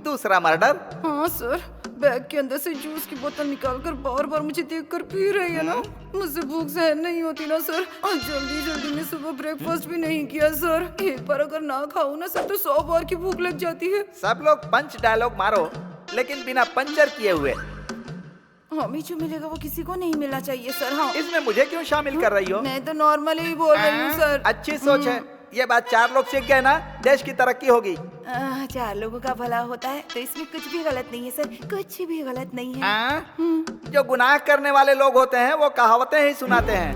दूसरा मर्डर? हाँ सर, बैग के अंदर से जूस की बोतल निकालकर बार बार मुझे देखकर पी रही है ना। मुझसे भूख सहन नहीं होती ना सर, और जल्दी जल्दी में सुबह ब्रेकफास्ट भी नहीं किया सर। एक बार अगर ना खाऊं ना सर तो 100 बार की भूख लग जाती है। सब लोग पंच डायलॉग मारो, लेकिन बिना पंचर किए हुए। हमें जो मिलेगा वो किसी को नहीं मिलना चाहिए सर। हाँ, इसमें मुझे क्यों शामिल कर रही हो? मैं तो नॉर्मली ही बोल रही हूँ सर। अच्छी सोच है, ये बात 4 लोग सीख गए ना, देश की तरक्की होगी। 4 लोगों का भला होता है तो इसमें कुछ भी गलत नहीं है सर, कुछ भी गलत नहीं है। जो गुनाह करने वाले लोग होते हैं वो कहावतें ही सुनाते हैं।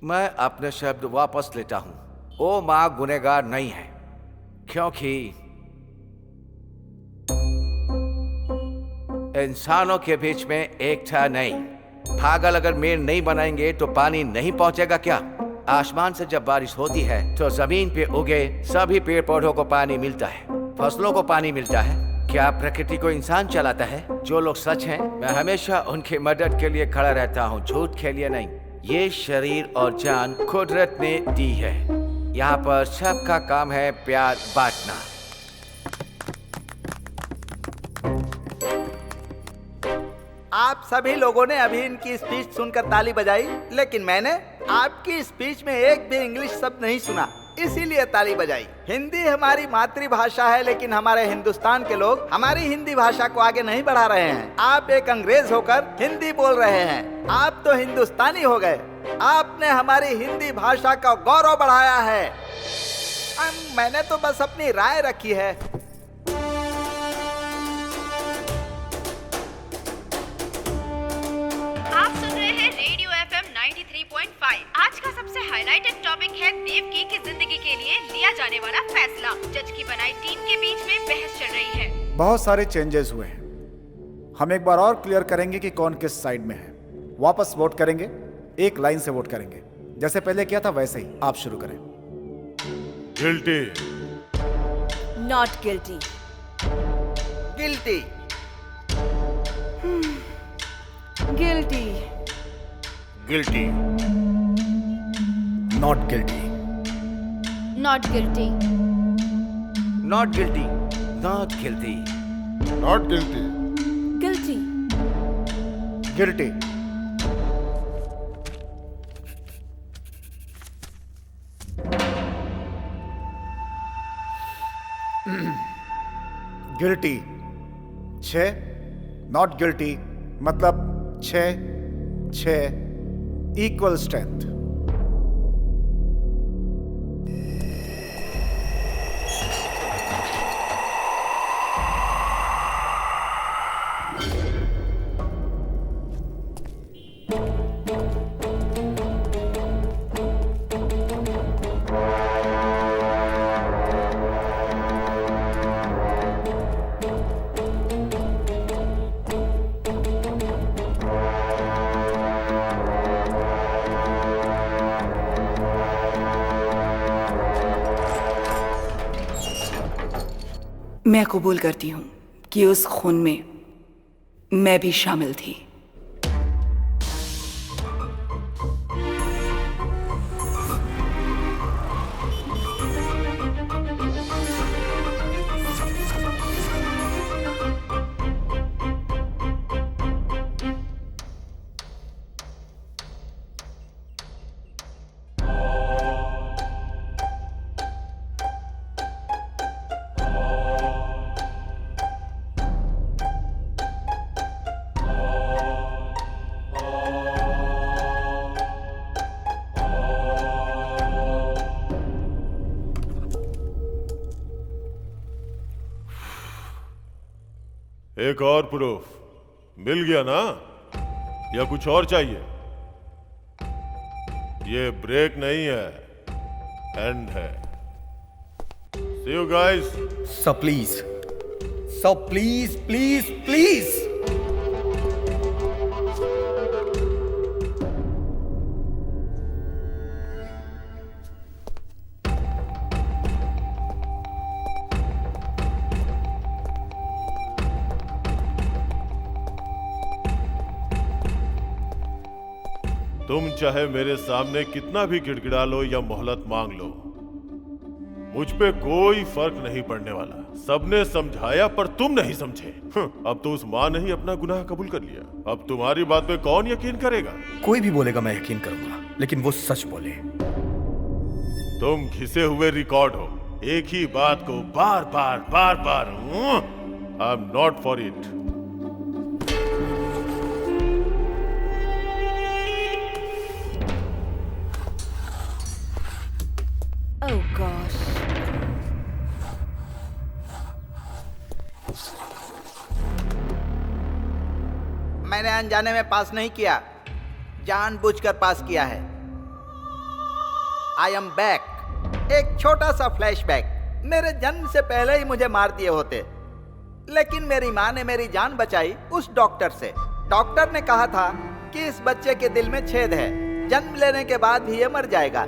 मैं अपने शब्द वापस लेता हूं। वो माँ गुनहगार नहीं है, क्योंकि इंसानों के बीच में एकता नहीं। पागल अगर मेड़ नहीं बनाएंगे तो पानी नहीं पहुंचेगा क्या? आसमान से जब बारिश होती है तो जमीन पे उगे सभी पेड़ पौधों को पानी मिलता है, फसलों को पानी मिलता है। क्या प्रकृति को इंसान चलाता है? जो लोग सच हैं, मैं हमेशा उनकी मदद के लिए खड़ा रहता हूँ, झूठ के लिए नहीं। ये शरीर और जान कुदरत ने दी है। यहाँ पर सबका काम है प्यार बांटना। आप सभी लोगों ने अभी इनकी स्पीच सुनकर ताली बजाई, लेकिन मैंने आपकी स्पीच में एक भी इंग्लिश शब्द नहीं सुना, इसीलिए ताली बजाई। हिंदी हमारी मातृभाषा है, लेकिन हमारे हिंदुस्तान के लोग हमारी हिंदी भाषा को आगे नहीं बढ़ा रहे हैं। आप एक अंग्रेज होकर हिंदी बोल रहे हैं, आप तो हिंदुस्तानी हो गए। आपने हमारी हिंदी भाषा का गौरव बढ़ाया है। मैंने तो बस अपनी राय रखी है। आप सुन रहे हैं रेडियो FM 93.5। आज का सबसे हाईलाइटेड टॉपिक है देवकी की जिंदगी के लिए लिया जाने वाला फैसला। जज की बनाई टीम के बीच में बहस चल रही है। बहुत सारे चेंजेस हुए हैं। हम एक बार और क्लियर करेंगे कि कौन किस साइड में है। वापस वोट करेंगे, एक लाइन से वोट करेंगे, जैसे पहले किया था वैसे ही। आप शुरू करें। Guilty. Not guilty. Guilty. Guilty. Guilty. Not guilty. Not guilty. Not guilty. Not guilty. Not guilty. Guilty. Guilty. Guilty 6, not guilty मतलब 6 इक्वल स्ट्रेंथ। मैं कबूल करती हूँ कि उस खून में मैं भी शामिल थी। एक और प्रूफ मिल गया ना, या कुछ और चाहिए? ये ब्रेक नहीं है, एंड है। See you guys. सब प्लीज प्लीज। तुम चाहे मेरे सामने कितना भी गिड़गिड़ा लो या मोहलत मांग लो, मुझ पे कोई फर्क नहीं पड़ने वाला। सबने समझाया पर तुम नहीं समझे। अब तो उस माँ ने ही अपना गुनाह कबूल कर लिया। अब तुम्हारी बात पे कौन यकीन करेगा? कोई भी बोलेगा मैं यकीन करूंगा, लेकिन वो सच बोले। तुम घिसे हुए रिकॉर्ड हो, एक ही बात को बार बार। I am not for it. Oh gosh. मैंने अनजाने में पास नहीं किया, जानबूझकर पास किया है। I am back. एक छोटा सा फ्लैशबैक। मेरे जन्म से पहले ही मुझे मार दिए होते, लेकिन मेरी माँ ने मेरी जान बचाई उस डॉक्टर से। डॉक्टर ने कहा था कि इस बच्चे के दिल में छेद है, जन्म लेने के बाद भी ये मर जाएगा।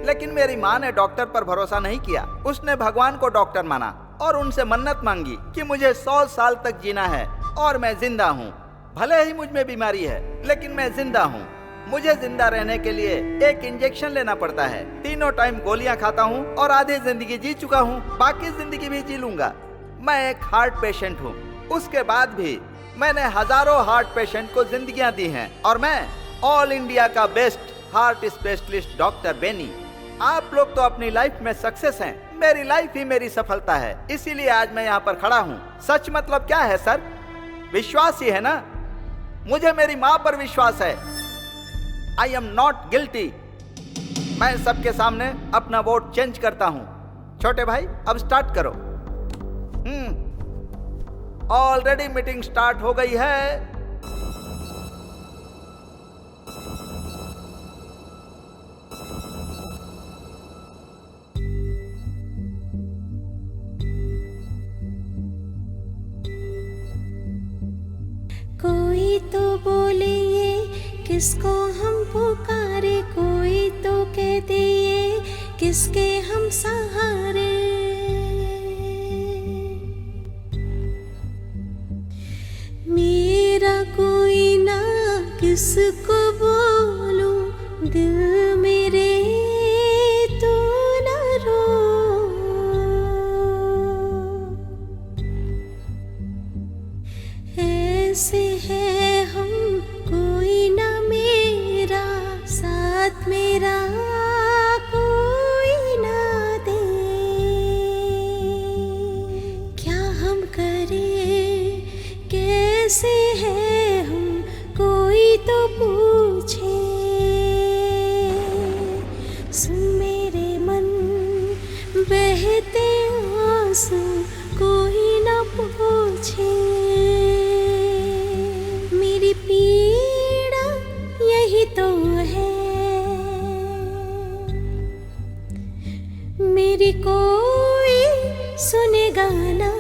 लेकिन मेरी माँ ने डॉक्टर पर भरोसा नहीं किया। उसने भगवान को डॉक्टर माना और उनसे मन्नत मांगी कि मुझे 100 साल तक जीना है और मैं जिंदा हूँ। भले ही मुझ में बीमारी है, लेकिन मैं जिंदा हूँ। मुझे जिंदा रहने के लिए एक इंजेक्शन लेना पड़ता है। तीनों टाइम गोलियां खाता हूँ और आधी जिंदगी जी चुका हूँ, बाकी जिंदगी भी जी लूंगा। मैं एक हार्ट पेशेंट हूँ। उसके बाद भी मैंने हजारों हार्ट पेशेंट को जिंदगियां दी हैं और मैं ऑल इंडिया का best heart specialist doctor Benny. आप लोग तो अपनी लाइफ में सक्सेस हैं, मेरी लाइफ ही मेरी सफलता है। इसीलिए आज मैं यहाँ पर खड़ा हूँ। सच मतलब क्या है सर? विश्वास ही है ना। मुझे मेरी माँ पर विश्वास है। आई एम नॉट गिल्टी। मैं सबके सामने अपना वोट चेंज करता हूँ। छोटे भाई अब स्टार्ट करो। ऑलरेडी मीटिंग स्टार्ट हो गई है। कोई तो बोले ये किसको हम पुकारे, कोई तो कहते ये किसके हम सहारे। मेरा कोई ना किसको बोलूं, दिल मेरे तू ना रो। ऐसे है हम, कोई ना मेरा साथ, मेरा कोई ना दे। क्या हम करें, कैसे है हम, कोई तो पूछे। सुन मेरे मन बहते आंसू, कोई ना पूछे। मेरी पीड़ा यही तो है, मेरी कोई सुनेगा ना।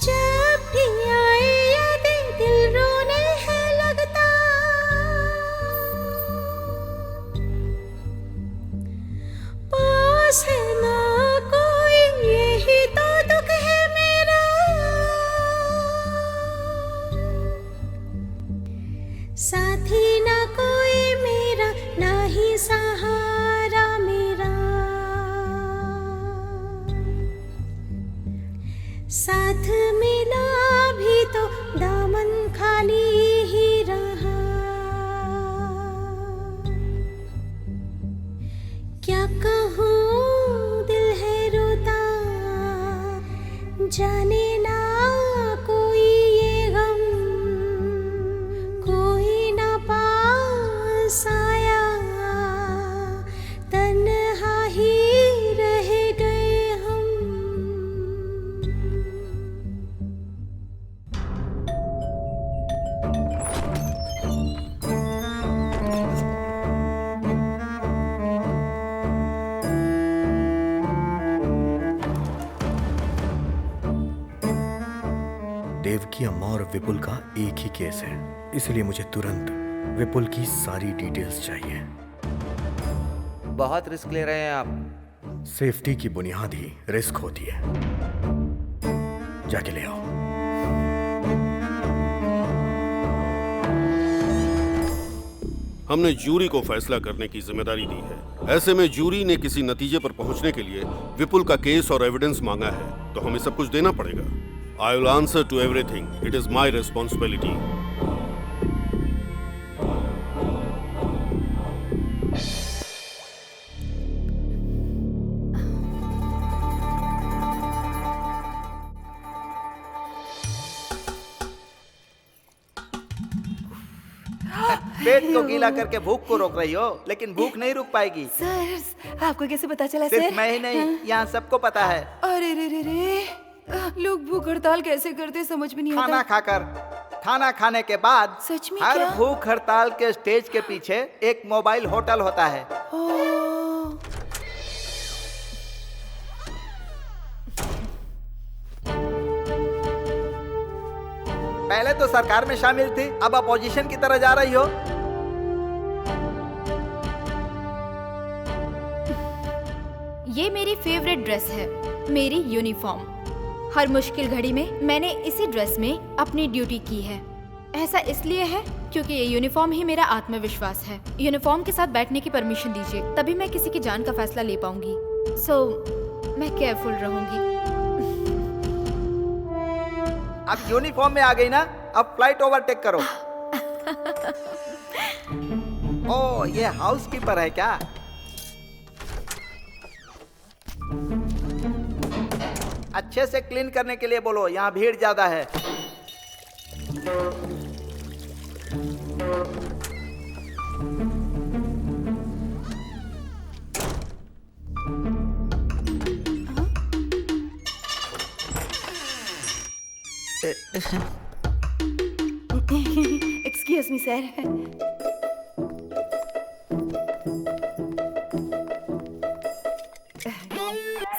जब भी आए यादें दिल रोने है लगता, पास है ना कोई यही तो दुख है मेरा। साथी ना कोई मेरा, ना ही सहारा मेरा। साथ मिला भी तो दामन खाली ही रहा। क्या कहूँ दिल है रोता, जाने ना कोई ये गम, कोई देव की अम्मा और विपुल का एक ही केस है, इसलिए मुझे तुरंत विपुल की सारी डिटेल्स चाहिए। बहुत रिस्क ले रहे हैं आप। सेफ्टी की बुनियाद ही रिस्क होती है। जाके ले आओ। हमने जूरी को फैसला करने की जिम्मेदारी दी है। ऐसे में जूरी ने किसी नतीजे पर पहुंचने के लिए विपुल का केस और एविडेंस मांगा है, तो हमें सब कुछ देना पड़ेगा। I will answer to everything. It is my responsibility. पेट को गीला करके भूख को रोक रही हो, लेकिन भूख नहीं रुक पाएगी। सर, आपको कैसे पता चला सिर्फ सर? मैं ही नहीं, यहाँ सबको पता है। अरे रे रे रे, लोग भूख हड़ताल कैसे करते समझ में नहीं आता। खाना खाकर, खाना खाने के बाद सच में हर क्या? भूख हड़ताल के स्टेज के पीछे एक मोबाइल होटल होता है। ओह, पहले तो सरकार में शामिल थी, अब अपोजिशन की तरह जा रही हो। ये मेरी फेवरेट ड्रेस है, मेरी यूनिफॉर्म। हर मुश्किल घड़ी में मैंने इसी ड्रेस में अपनी ड्यूटी की है। ऐसा इसलिए है क्योंकि ये यूनिफॉर्म ही मेरा आत्मविश्वास है। यूनिफॉर्म के साथ बैठने की परमिशन दीजिए, तभी मैं किसी की जान का फैसला ले पाऊंगी। मैं केयरफुल रहूंगी। अब यूनिफॉर्म में आ गई ना, अब फ्लाइट ओवरटेक करो। ओ, ये हाउसकीपर है क्या? अच्छे से क्लीन करने के लिए बोलो, यहाँ भीड़ ज्यादा है। Excuse me sir.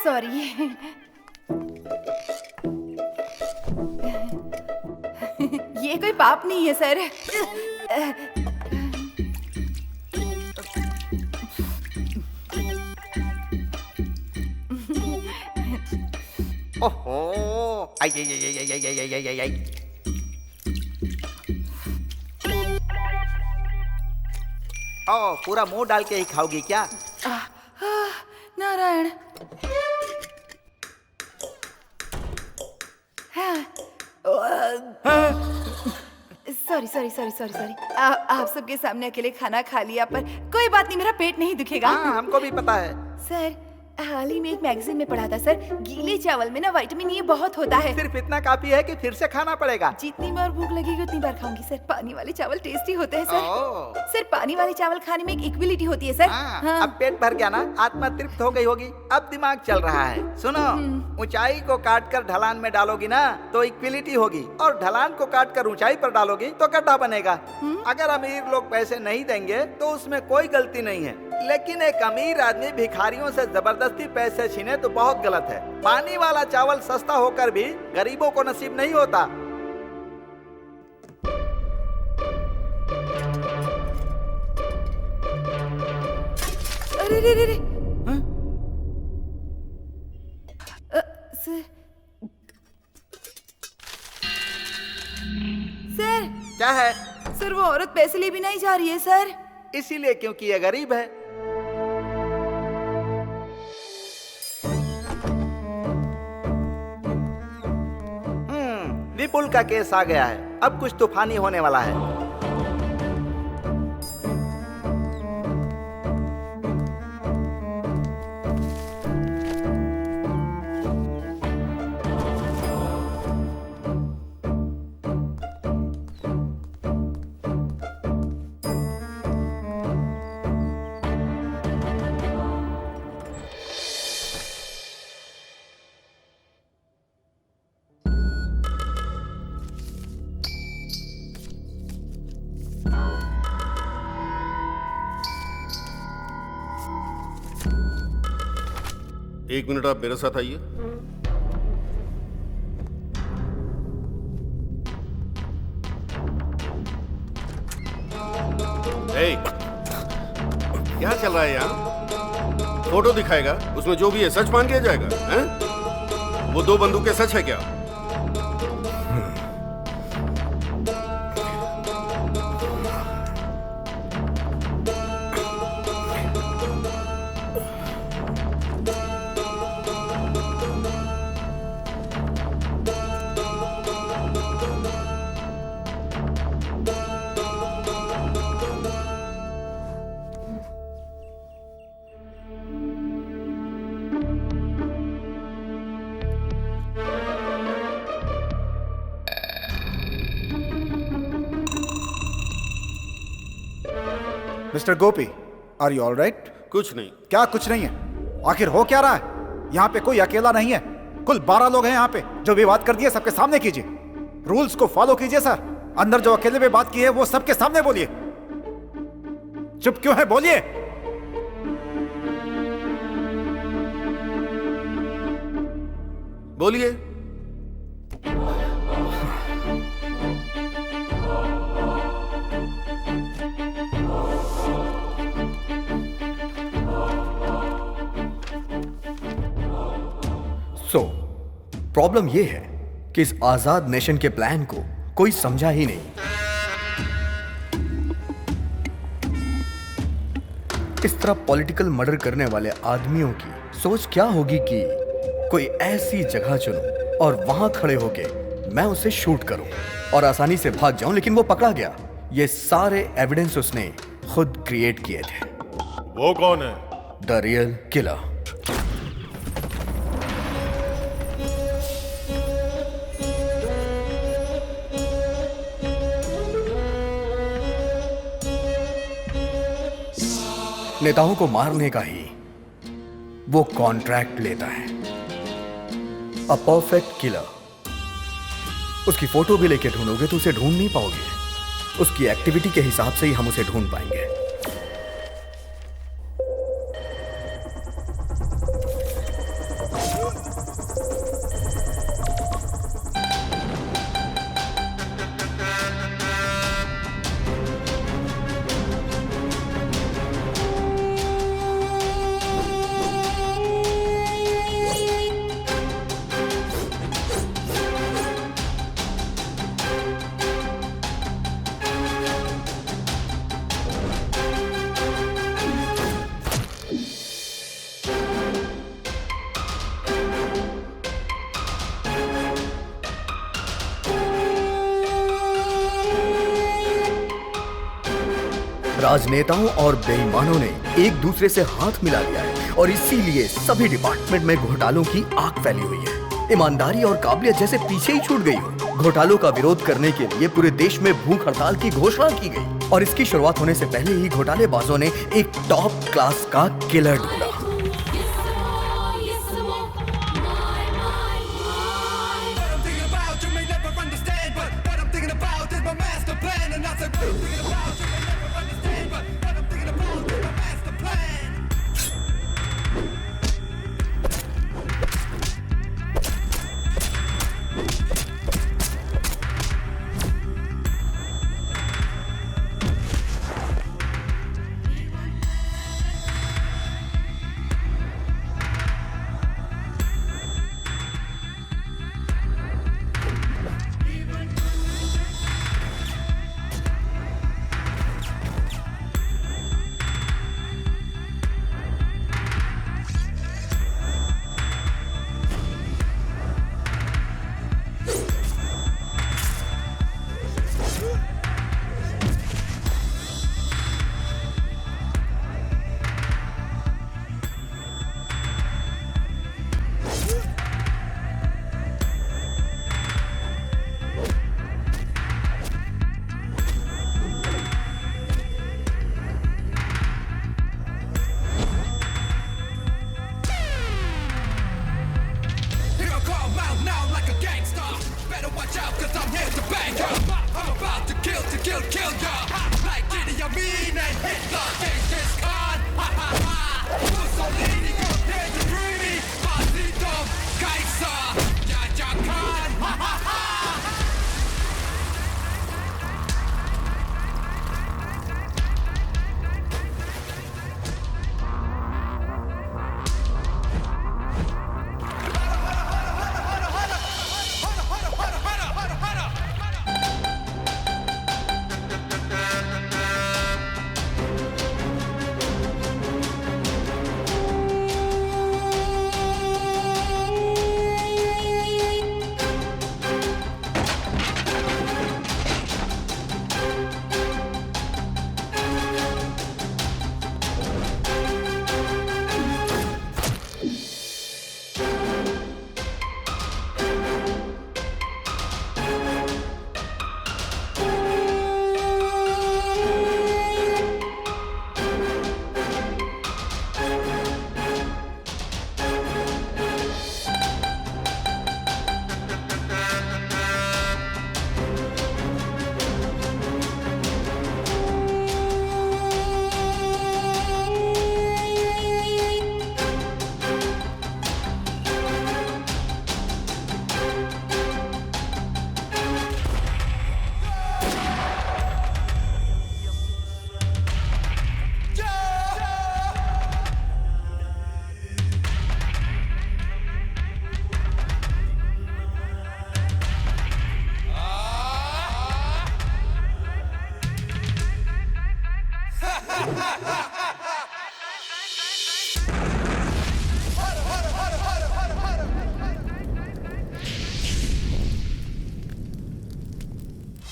सॉरी। ये कोई पाप नहीं है सर। ओहो, आई आई आई आई आई आई आई आई आई। ओ, पूरा मुंह डाल के ही खाओगी क्या? Narayan. Sorry sorry sorry sorry sorry. आप सबके सामने अकेले खाना खा लिया, पर कोई बात नहीं, मेरा पेट नहीं दुखेगा। हाँ, हमको भी पता है। सर, हाल ही में एक मैगजीन में पढ़ा था सर, गीले चावल में ना विटामिन ए बहुत होता है। सिर्फ इतना काफी है कि फिर से खाना पड़ेगा। जितनी बार भूख लगेगी उतनी बार खाऊंगी सर। पानी वाले चावल टेस्टी होते हैं ओह। सर। सर, पानी वाले चावल खाने में एक इक्विलिटी होती है सर। हाँ, अब पेट भर गया ना, आत्मा तृप्त हो गई होगी, अब दिमाग चल रहा है। सुनो, ऊंचाई को काट कर ढलान में डालोगी ना तो इक्विलिटी होगी, और ढलान को काट कर ऊंचाई पर डालोगी तो गड्ढा बनेगा। अगर अमीर लोग पैसे नहीं देंगे तो उसमें कोई गलती नहीं है, लेकिन एक अमीर आदमी भिखारियों से जबरदस्ती पैसे छीने तो बहुत गलत है। पानी वाला चावल सस्ता होकर भी गरीबों को नसीब नहीं होता। अरे रे रे रे। सर, सर क्या है? सर, वो औरत पैसे लिए बिना ही जा रही है सर। इसीलिए क्योंकि ये गरीब है। विपुल का केस आ गया है, अब कुछ तूफानी होने वाला है। एक मिनट आप मेरे साथ आइए। क्या चल रहा है यहाँ? फोटो दिखाएगा, उसमें जो भी है सच मान लिया जाएगा, हैं? वो 2 बंदूकें सच है क्या? Mister Gopi, are you all right? कुछ नहीं। क्या कुछ नहीं है? आखिर हो क्या रहा है? यहाँ पे कोई अकेला नहीं है, कुल 12 लोग हैं यहाँ पे। जो भी बात कर दी है सबके सामने कीजिए, रूल्स को फॉलो कीजिए सर। अंदर जो अकेले में बात की है वो सबके सामने बोलिए। चुप क्यों है, बोलिए। बोलिए। प्रॉब्लम यह है कि इस आजाद नेशन के प्लान को कोई समझा ही नहीं। इस तरह पॉलिटिकल मर्डर करने वाले आदमियों की सोच क्या होगी कि कोई ऐसी जगह चुनूं और वहां खड़े होके मैं उसे शूट करूं और आसानी से भाग जाऊं, लेकिन वो पकड़ा गया। ये सारे एविडेंस उसने खुद क्रिएट किए थे। वो कौन है? The real killer. नेताओं को मारने का ही वो कॉन्ट्रैक्ट लेता है। A perfect killer. उसकी फोटो भी लेके ढूंढोगे तो उसे ढूंढ नहीं पाओगे। उसकी एक्टिविटी के हिसाब से ही हम उसे ढूंढ पाएंगे। राजनेताओं और बेईमानों ने एक दूसरे से हाथ मिला लिया है और इसीलिए सभी डिपार्टमेंट में घोटालों की आग फैली हुई है। ईमानदारी और काबिलियत जैसे पीछे ही छूट गई हो। घोटालों का विरोध करने के लिए पूरे देश में भूख हड़ताल की घोषणा की गई और इसकी शुरुआत होने से पहले ही घोटालेबाजों ने एक टॉप क्लास का किलर ढूंढा।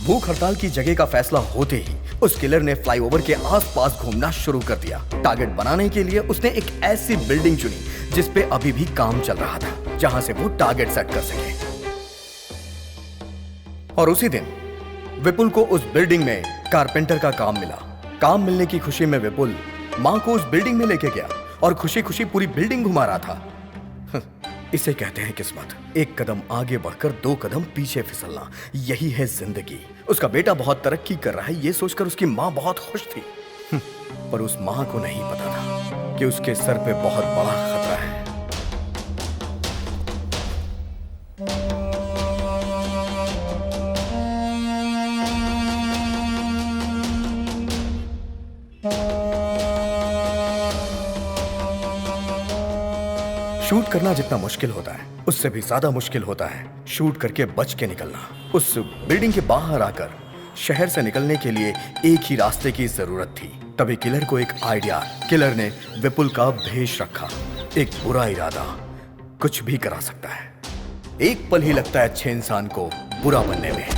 भूख हड़ताल की जगह का फैसला होते ही उस किलर ने फ्लाईओवर के आसपास घूमना शुरू कर दिया। टारगेट बनाने के लिए उसने एक ऐसी बिल्डिंग चुनी जिस पे अभी भी काम चल रहा था, जहां से वो टारगेट सेट कर सके। और उसी दिन विपुल को उस बिल्डिंग में कारपेंटर का काम मिला। काम मिलने की खुशी में विपुल मां को उस बिल्डिंग में लेके गया और खुशी खुशी पूरी बिल्डिंग घुमा रहा था। इसे कहते हैं किस्मत। एक कदम आगे बढ़कर 2 कदम पीछे फिसलना, यही है जिंदगी। उसका बेटा बहुत तरक्की कर रहा है, ये सोचकर उसकी मां बहुत खुश थी। पर उस मां को नहीं पता था कि उसके सर पे बहुत बड़ा खतरा है। शूट करना जितना मुश्किल होता है, उससे भी ज्यादा मुश्किल होता है शूट करके बच के निकलना। उस बिल्डिंग के बाहर आकर शहर से निकलने के लिए एक ही रास्ते की जरूरत थी। तभी किलर को एक आइडिया। किलर ने विपुल का भेष रखा। एक बुरा इरादा कुछ भी करा सकता है। एक पल ही लगता है अच्छे इंसान को बुरा बनने में।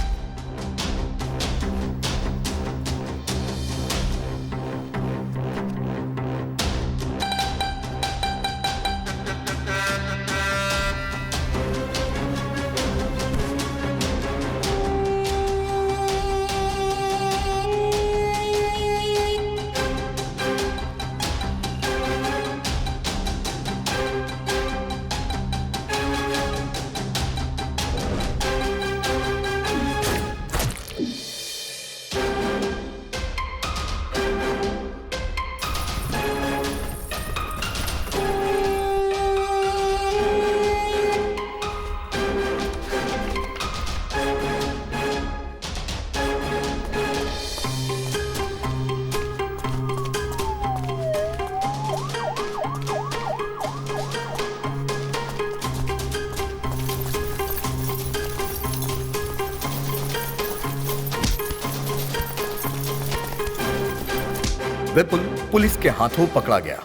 विपुल पुलिस के हाथों पकड़ा गया।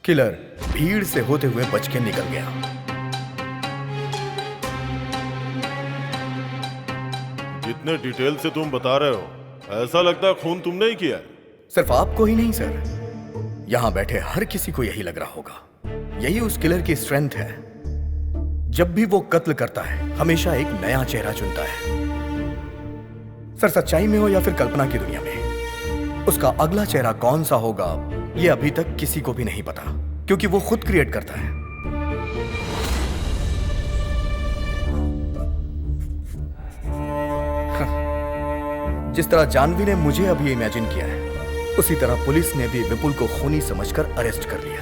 किलर भीड़ से होते हुए बच के निकल गया। जितने डिटेल से तुम बता रहे हो, ऐसा लगता है खून तुमने ही किया है। सिर्फ आपको ही नहीं सर, यहां बैठे हर किसी को यही लग रहा होगा। यही उस किलर की स्ट्रेंथ है। जब भी वो कत्ल करता है, हमेशा एक नया चेहरा चुनता है। सर, सच्चाई में हो या फिर कल्पना की दुनिया में, उसका अगला चेहरा कौन सा होगा ये अभी तक किसी को भी नहीं पता, क्योंकि वो खुद क्रिएट करता है। जिस तरह जानवी ने मुझे अभी इमेजिन किया है, उसी तरह पुलिस ने भी विपुल को खूनी समझकर अरेस्ट कर लिया।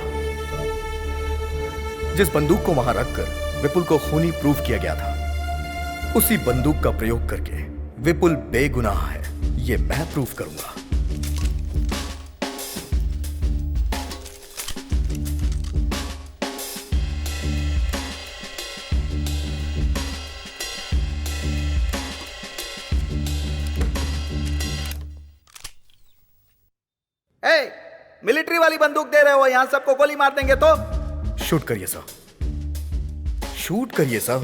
जिस बंदूक को वहां रखकर विपुल को खूनी प्रूव किया गया था, उसी बंदूक का प्रयोग करके विपुल बेगुनाह है, ये मैं प्रूव करूंगा। मिलिट्री वाली बंदूक दे रहे हो, यहां सबको गोली मार देंगे तो। शूट करिए सर, शूट करिए sir.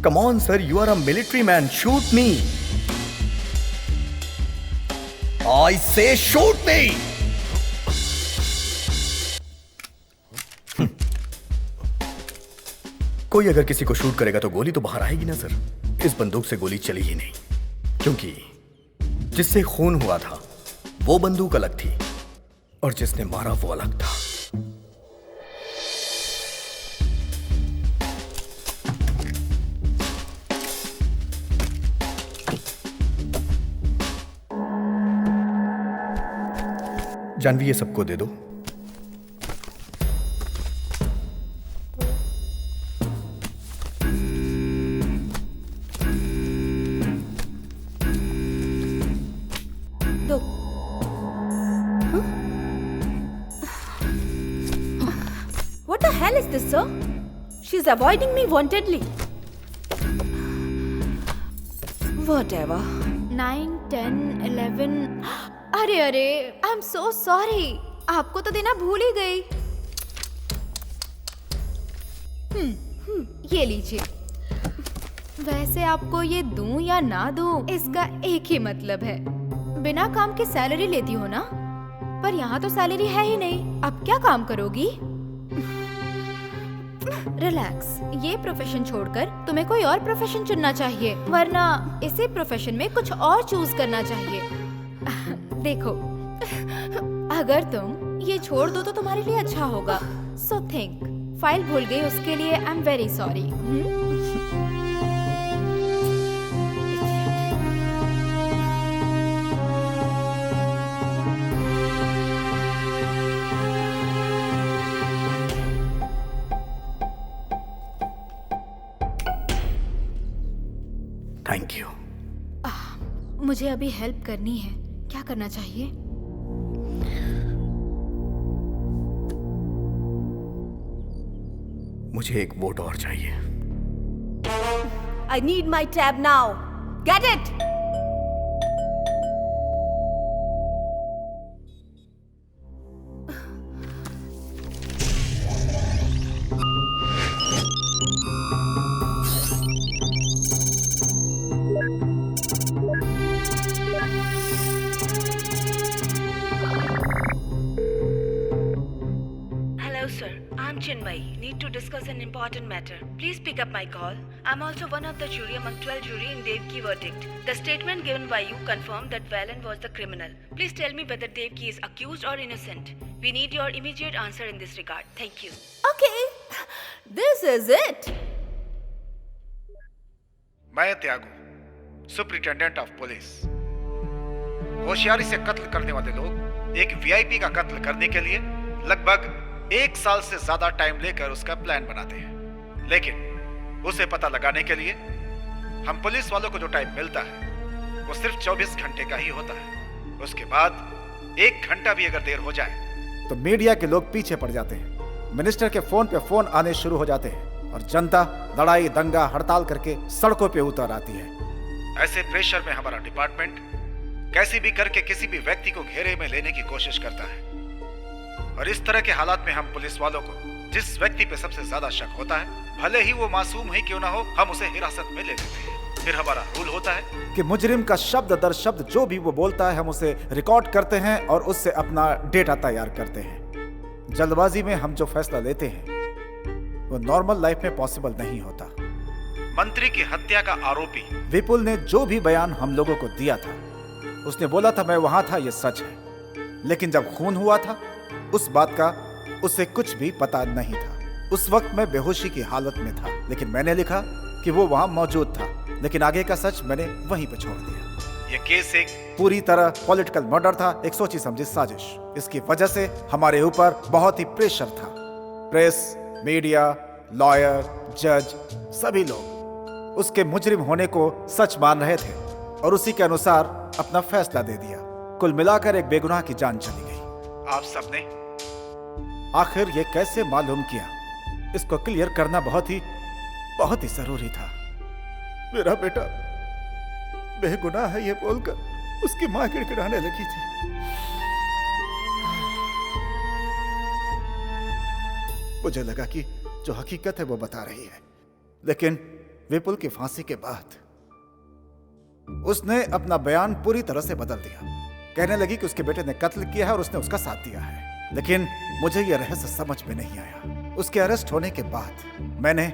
Come on sir, you are a military man, shoot me. I say shoot मी। कोई अगर किसी को शूट करेगा तो गोली तो बाहर आएगी ना सर। इस बंदूक से गोली चली ही नहीं, क्योंकि जिससे खून हुआ था वो बंदूक अलग थी और जिसने मारा वो अलग था। जानवी, ये सबको दे दो। What the hell is this, sir? She's avoiding me wantedly. Whatever. 9, 10, 11. अरे अरे, आई एम सो सॉरी, आपको तो देना भूल ही गई। ये लीजिए। वैसे आपको ये दूं या ना दूं, इसका एक ही मतलब है, बिना काम के सैलरी लेती हो ना, पर यहाँ तो सैलरी है ही नहीं, अब क्या काम करोगी? रिलैक्स, ये प्रोफेशन छोड़कर तुम्हें कोई और प्रोफेशन चुनना चाहिए, वरना इसी प्रोफेशन में कुछ और चूज करना चाहिए। देखो, अगर तुम ये छोड़ दो तो तुम्हारे लिए अच्छा होगा। So think. फाइल भूल गई, उसके लिए I am very sorry. Thank you. मुझे अभी हेल्प करनी है, क्या करना चाहिए? मुझे एक वोट और चाहिए। I need my tab now. Get it? Hello, sir. I'm Chinmay. Need to discuss an important matter. Please pick up my call. I'm also one of the jury among 12 jury in Devki verdict. The statement given by you confirmed that Valen was the criminal. Please tell me whether Devki is accused or innocent. We need your immediate answer in this regard. Thank you. Okay, this is it. मैं त्यागू, सुपरिटेंडेंट ऑफ पुलिस। होशियारी से कत्ल करने वाले लोग एक वीआईपी का कत्ल करने के लिए लगभग 1 साल से ज्यादा टाइम लेकर उसका प्लान बनाते हैं, लेकिन उसे पता लगाने के लिए हम पुलिस वालों को जो टाइम मिलता है वो सिर्फ 24 घंटे का ही होता है। उसके बाद 1 घंटा भी अगर देर हो जाए तो मीडिया के लोग पीछे पड़ जाते हैं, मिनिस्टर के फोन पे फोन आने शुरू हो जाते हैं और जनता लड़ाई दंगा हड़ताल करके सड़कों पे उतर आती है। ऐसे प्रेशर में हमारा डिपार्टमेंट कैसी भी करके किसी भी व्यक्ति को घेरे में लेने की कोशिश करता है, और इस तरह के हालात में हम पुलिस वालों को जिस व्यक्ति पे सबसे ज्यादा शक होता है, भले ही वो मासूम ही क्यों ना हो, हम उसे हिरासत में ले लेते हैं। फिर हमारा रूल होता है कि मुजरिम का शब्द दर शब्द जो भी वो बोलता है हम उसे रिकॉर्ड करते हैं और उससे अपना डेटा तैयार करते हैं। जल्दबाजी में हम जो फैसला लेते हैं वो नॉर्मल लाइफ में पॉसिबल नहीं होता। मंत्री की हत्या का आरोपी विपुल ने जो भी बयान हम लोगों को दिया था, उसने बोला था मैं वहां था, ये सच है, लेकिन जब खून हुआ था उस बात का उसे कुछ भी पता नहीं था। उस वक्त मैं बेहोशी की हालत में था, लेकिन मैंने लिखा कि वो वहां मौजूद था, लेकिन आगे का सच मैंने वहीं पे छोड़ दिया। ये केस एक पूरी तरह पॉलिटिकल मर्डर था, एक सोची समझी साजिश। इसकी वजह से हमारे ऊपर बहुत ही प्रेशर था। प्रेस, मीडिया, लॉयर, जज, सभी लोग उसके मुजरिम होने को सच मान रहे थे और उसी के अनुसार अपना फैसला दे दिया। कुल मिलाकर एक बेगुनाह की जान चली गई। आप सबने आखिर ये कैसे मालूम किया, इसको क्लियर करना बहुत ही जरूरी था। मेरा बेटा बेगुनाह है ये बोलकर उसकी मां गिड़गिड़ाने लगी थी। मुझे लगा कि जो हकीकत है वो बता रही है, लेकिन विपुल की फांसी के बाद उसने अपना बयान पूरी तरह से बदल दिया। कहने लगी कि उसके बेटे ने कत्ल किया है और उसने उसका साथ दिया है, लेकिन मुझे यह रहस्य समझ में नहीं आया। उसके अरेस्ट होने के बाद मैंने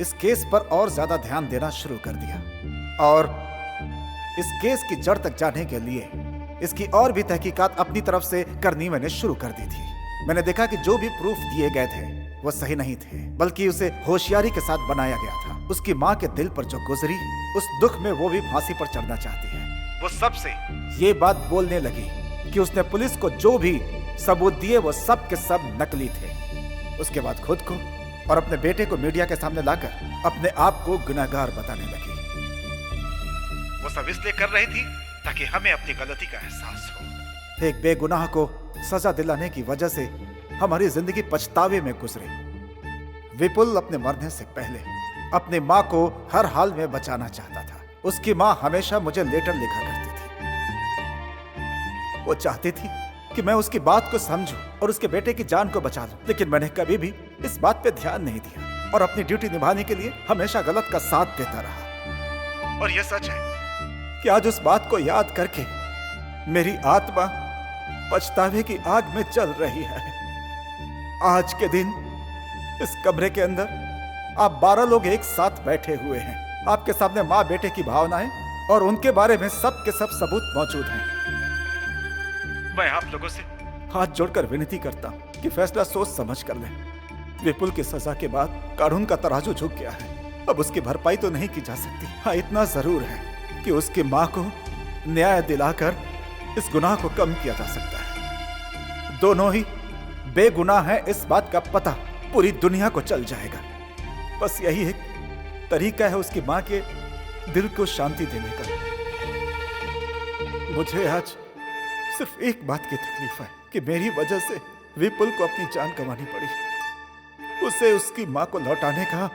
इस केस पर और ज्यादा ध्यान देना शुरू कर दिया और इस केस की जड़ तक जाने के लिए इसकी और भी तहकीकात अपनी तरफ से करनी मैंने शुरू कर दी थी। मैंने देखा कि जो भी प्रूफ दिए गए थे वो सही नहीं थे, बल्कि उसे होशियारी के साथ बनाया गया था। उसकी माँ के दिल पर जो गुजरी, उस दुख में वो भी फांसी पर चढ़ना चाहती है। वो सबसे ये बात बोलने लगी कि उसने पुलिस को जो भी सबूत दिए वो सब के सब नकली थे। उसके बाद खुद को और अपने बेटे को मीडिया के सामने लाकर अपने आप को गुनहगार बताने लगी। वो सब इसलिए कर रही थी ताकि हमें अपनी गलती का एहसास हो। एक बेगुनाह को सजा दिलाने की वजह से हमारी जिंदगी पछतावे में गुजरी। विपुल अपने मरने से पहले अपनी माँ को हर हाल में बचाना चाहता था। उसकी माँ हमेशा मुझे लेटर लिखा करती थी। वो चाहती थी कि मैं उसकी बात को समझूं और उसके बेटे की जान को बचा लूं, लेकिन मैंने कभी भी इस बात पे ध्यान नहीं दिया और अपनी ड्यूटी निभाने के लिए हमेशा गलत का साथ देता रहा। और यह सच है कि आज उस बात को याद करके मेरी आत्मा पछतावे की आग में जल रही है। आज के दिन इस कमरे के अंदर आप 12 लोग एक साथ बैठे हुए हैं। आपके सामने माँ बेटे की भावनाएं और उनके बारे में सब के सब सबूत मौजूद हैं। मैं आप लोगों से हाथ जोड़कर विनती करता हूं कि फैसला सोच समझ कर लें। विपुल की सजा के बाद कानून का तराजू झुक गया है। अब उसकी भरपाई तो नहीं की जा सकती। हाँ, इतना जरूर है कि उसकी माँ को न्याय दिलाकर इस गुनाह को कम किया जा सकता है। दोनों ही बेगुनाह हैं, इस बात का पता पूरी दुनिया को चल जाएगा। बस यही एक तरीका है उसकी माँ के दिल को शांति देने का। मुझे आज सिर्फ एक बात की तकलीफ है कि मेरी वजह से विपुल को अपनी जान गंवानी पड़ी। उसे उसकी माँ को लौटाने का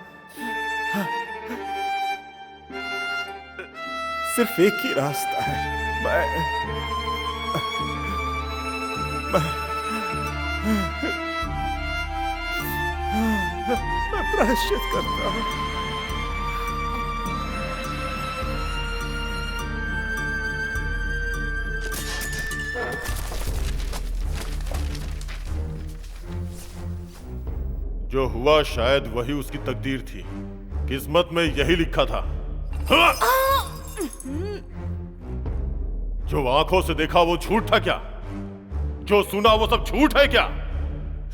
सिर्फ एक ही रास्ता है। मैं प्रायश्चित करता हूं। जो हुआ शायद वही उसकी तकदीर थी। किस्मत में यही लिखा था। जो आंखों से देखा वो झूठ था क्या? जो सुना वो सब झूठ है क्या?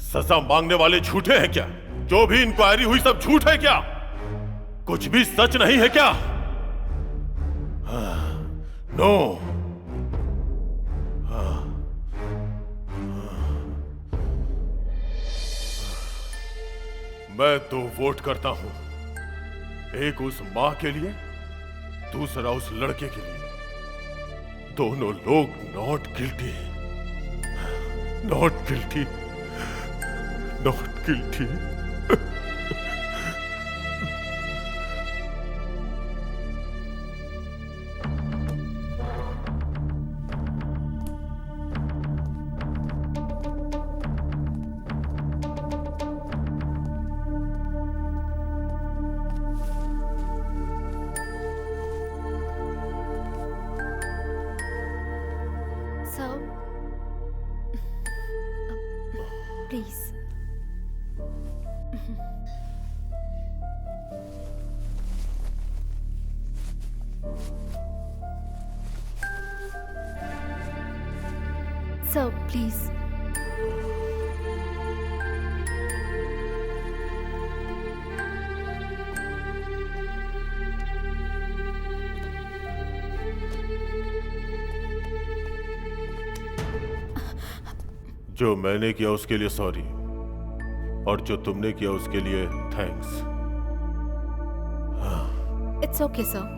सजा मांगने वाले झूठे हैं क्या? जो भी इंक्वायरी हुई सब झूठ है क्या? कुछ भी सच नहीं है क्या? नो। मैं 2 वोट करता हूं, एक उस मां के लिए, दूसरा उस लड़के के लिए। दोनों लोग not guilty, not guilty, not guilty. Please. Sir please. जो मैंने किया उसके लिए सॉरी, और जो तुमने किया उसके लिए थैंक्स। It's okay sir.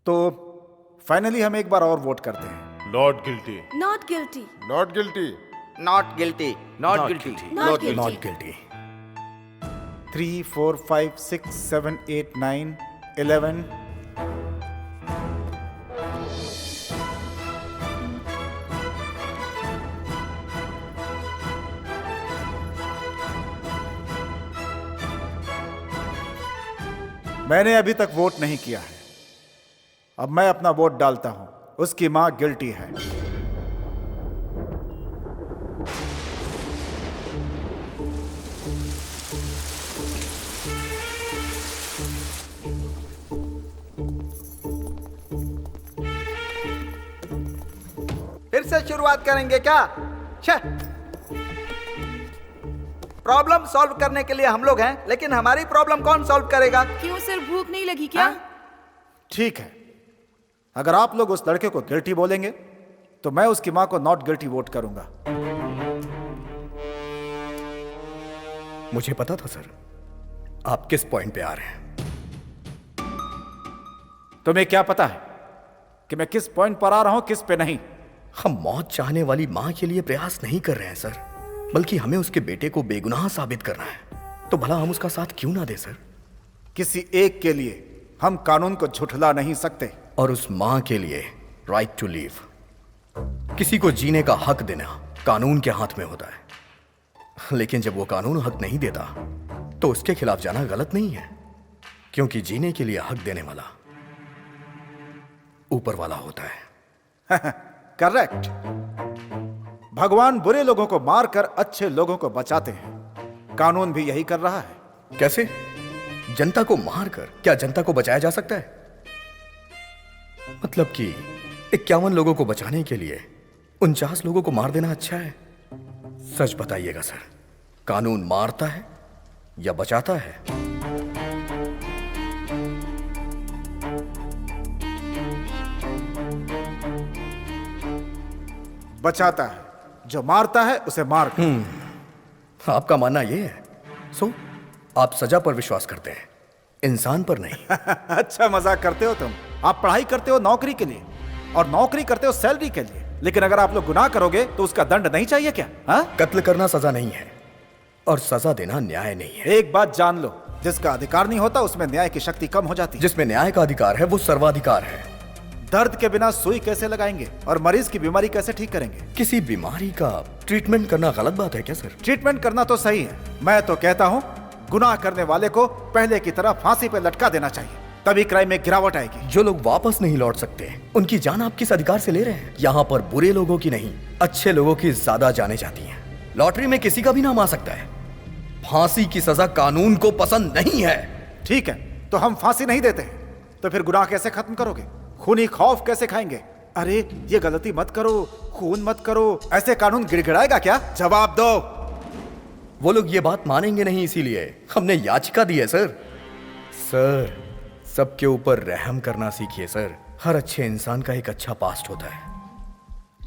तो फाइनली हम एक बार और वोट करते हैं। Not guilty, not guilty, not guilty, not guilty, not guilty, not guilty, not guilty. 3, 4, 5, 6, 7, 8, 9, 11। मैंने अभी तक वोट नहीं किया है। अब मैं अपना वोट डालता हूं। उसकी मां गिल्टी है। फिर से शुरुआत करेंगे क्या? प्रॉब्लम सॉल्व करने के लिए हम लोग हैं, लेकिन हमारी प्रॉब्लम कौन सॉल्व करेगा? क्यों सर, भूख नहीं लगी क्या? ठीक है, अगर आप लोग उस लड़के को गिल्टी बोलेंगे तो मैं उसकी मां को नॉट गिल्टी वोट करूंगा। मुझे पता था सर आप किस पॉइंट पे आ रहे हैं। तुम्हें क्या पता है कि मैं किस पॉइंट पर आ रहा हूं, किस पे नहीं? हम मौत चाहने वाली मां के लिए प्रयास नहीं कर रहे हैं सर, बल्कि हमें उसके बेटे को बेगुनाह साबित करना है। तो भला हम उसका साथ क्यों ना दें सर? किसी एक के लिए हम कानून को झुठला नहीं सकते। और उस मां के लिए राइट टू लीव, किसी को जीने का हक देना कानून के हाथ में होता है। लेकिन जब वो कानून हक नहीं देता तो उसके खिलाफ जाना गलत नहीं है, क्योंकि जीने के लिए हक देने वाला ऊपर वाला होता है। करेक्ट। भगवान बुरे लोगों को मारकर अच्छे लोगों को बचाते हैं। कानून भी यही कर रहा है। कैसे? जनता को मारकर क्या जनता को बचाया जा सकता है? मतलब कि 51 लोगों को बचाने के लिए 49 लोगों को मार देना अच्छा है? सच बताइएगा सर, कानून मारता है या बचाता है? बचाता है। जो मारता है उसे मार। आपका मानना यह है? सो आप सजा पर विश्वास करते हैं, इंसान पर नहीं। अच्छा मजाक करते हो तुम। आप पढ़ाई करते हो नौकरी के लिए, और नौकरी करते हो सैलरी के लिए, लेकिन अगर आप लोग गुनाह करोगे तो उसका दंड नहीं चाहिए क्या? हाँ? कत्ल करना सजा नहीं है और सजा देना न्याय नहीं है। एक बात जान लो, जिसका अधिकार नहीं होता उसमें न्याय की शक्ति कम हो जाती है। जिसमें न्याय का अधिकार है वो सर्वाधिकार है। दर्द के बिना सुई कैसे लगाएंगे और मरीज की बीमारी कैसे ठीक करेंगे? किसी बीमारी का ट्रीटमेंट करना गलत बात है क्या सर? ट्रीटमेंट करना तो सही है। मैं तो कहता हूँ गुनाह करने वाले को पहले की तरह फांसी पे लटका देना चाहिए, तभी क्राइम में गिरावट आएगी। जो लोग वापस नहीं लौट सकते, उनकी जान आप किस अधिकार से ले रहे हैं? यहाँ पर बुरे लोगों की नहीं, अच्छे लोगों की ज्यादा जाने जाती हैं। लॉटरी में किसी का भी नाम आ सकता है। फांसी की सजा कानून को पसंद नहीं है। ठीक है, तो हम फांसी नहीं देते, तो फिर गुनाह कैसे खत्म करोगे? खूनी खौफ कैसे खाएंगे? अरे ये गलती मत करो, खून मत करो, ऐसे कानून गिड़गिड़ाएगा क्या? जवाब दो। वो लोग ये बात मानेंगे नहीं, इसीलिए हमने याचिका दी है सर। सर, सबके ऊपर रहम करना सीखिए सर। हर अच्छे इंसान का एक अच्छा पास्ट होता है।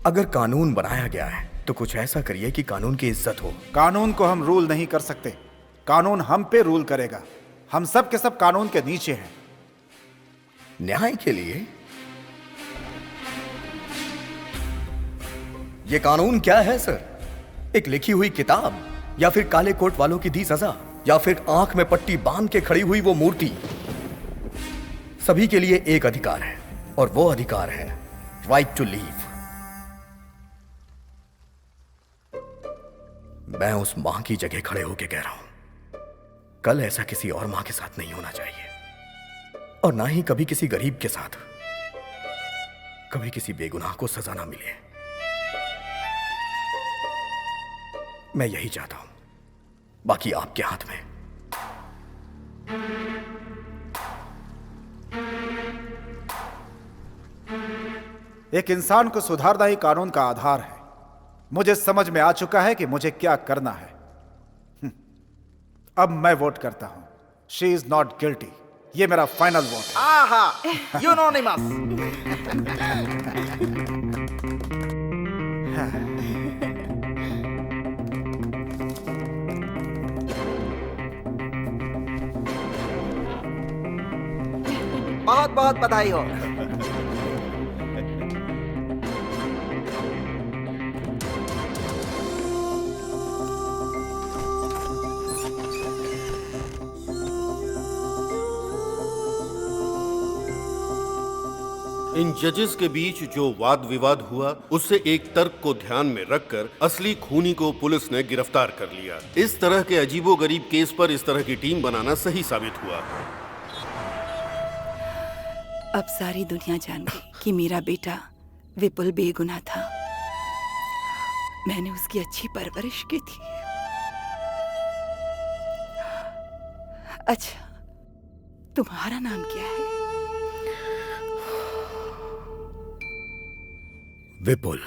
अगर कानून बनाया गया है तो कुछ ऐसा करिए कि कानून की इज्जत हो। कानून को हम रूल नहीं कर सकते, कानून हम पे रूल करेगा। हम सब के सब कानून के नीचे हैं। न्याय के लिए ये कानून क्या है सर? एक लिखी हुई किताब, या फिर काले कोट वालों की दी सजा, या फिर आंख में पट्टी बांध के खड़ी हुई वो मूर्ति? सभी के लिए एक अधिकार है, और वो अधिकार है राइट टू लीव। मैं उस मां की जगह खड़े होकर कह रहा हूं, कल ऐसा किसी और मां के साथ नहीं होना चाहिए, और ना ही कभी किसी गरीब के साथ। कभी किसी बेगुनाह को सजा ना मिले। मैं यही चाहता हूं, बाकी आपके हाथ में। एक इंसान को सुधारना ही कानून का आधार है। मुझे समझ में आ चुका है कि मुझे क्या करना है। अब मैं वोट करता हूं, शी इज नॉट गिल्टी। ये मेरा फाइनल वोट है। आहा, यूनोनिमस। बहुत बहुत बधाई हो। इन जजेस के बीच जो वाद विवाद हुआ, उससे एक तर्क को ध्यान में रखकर असली खूनी को पुलिस ने गिरफ्तार कर लिया। इस तरह के अजीबोगरीब केस पर इस तरह की टीम बनाना सही साबित हुआ। अब सारी दुनिया जान गई कि मेरा बेटा विपुल बेगुनाह था। मैंने उसकी अच्छी परवरिश की थी। अच्छा, तुम्हारा नाम क्या है? विपुल।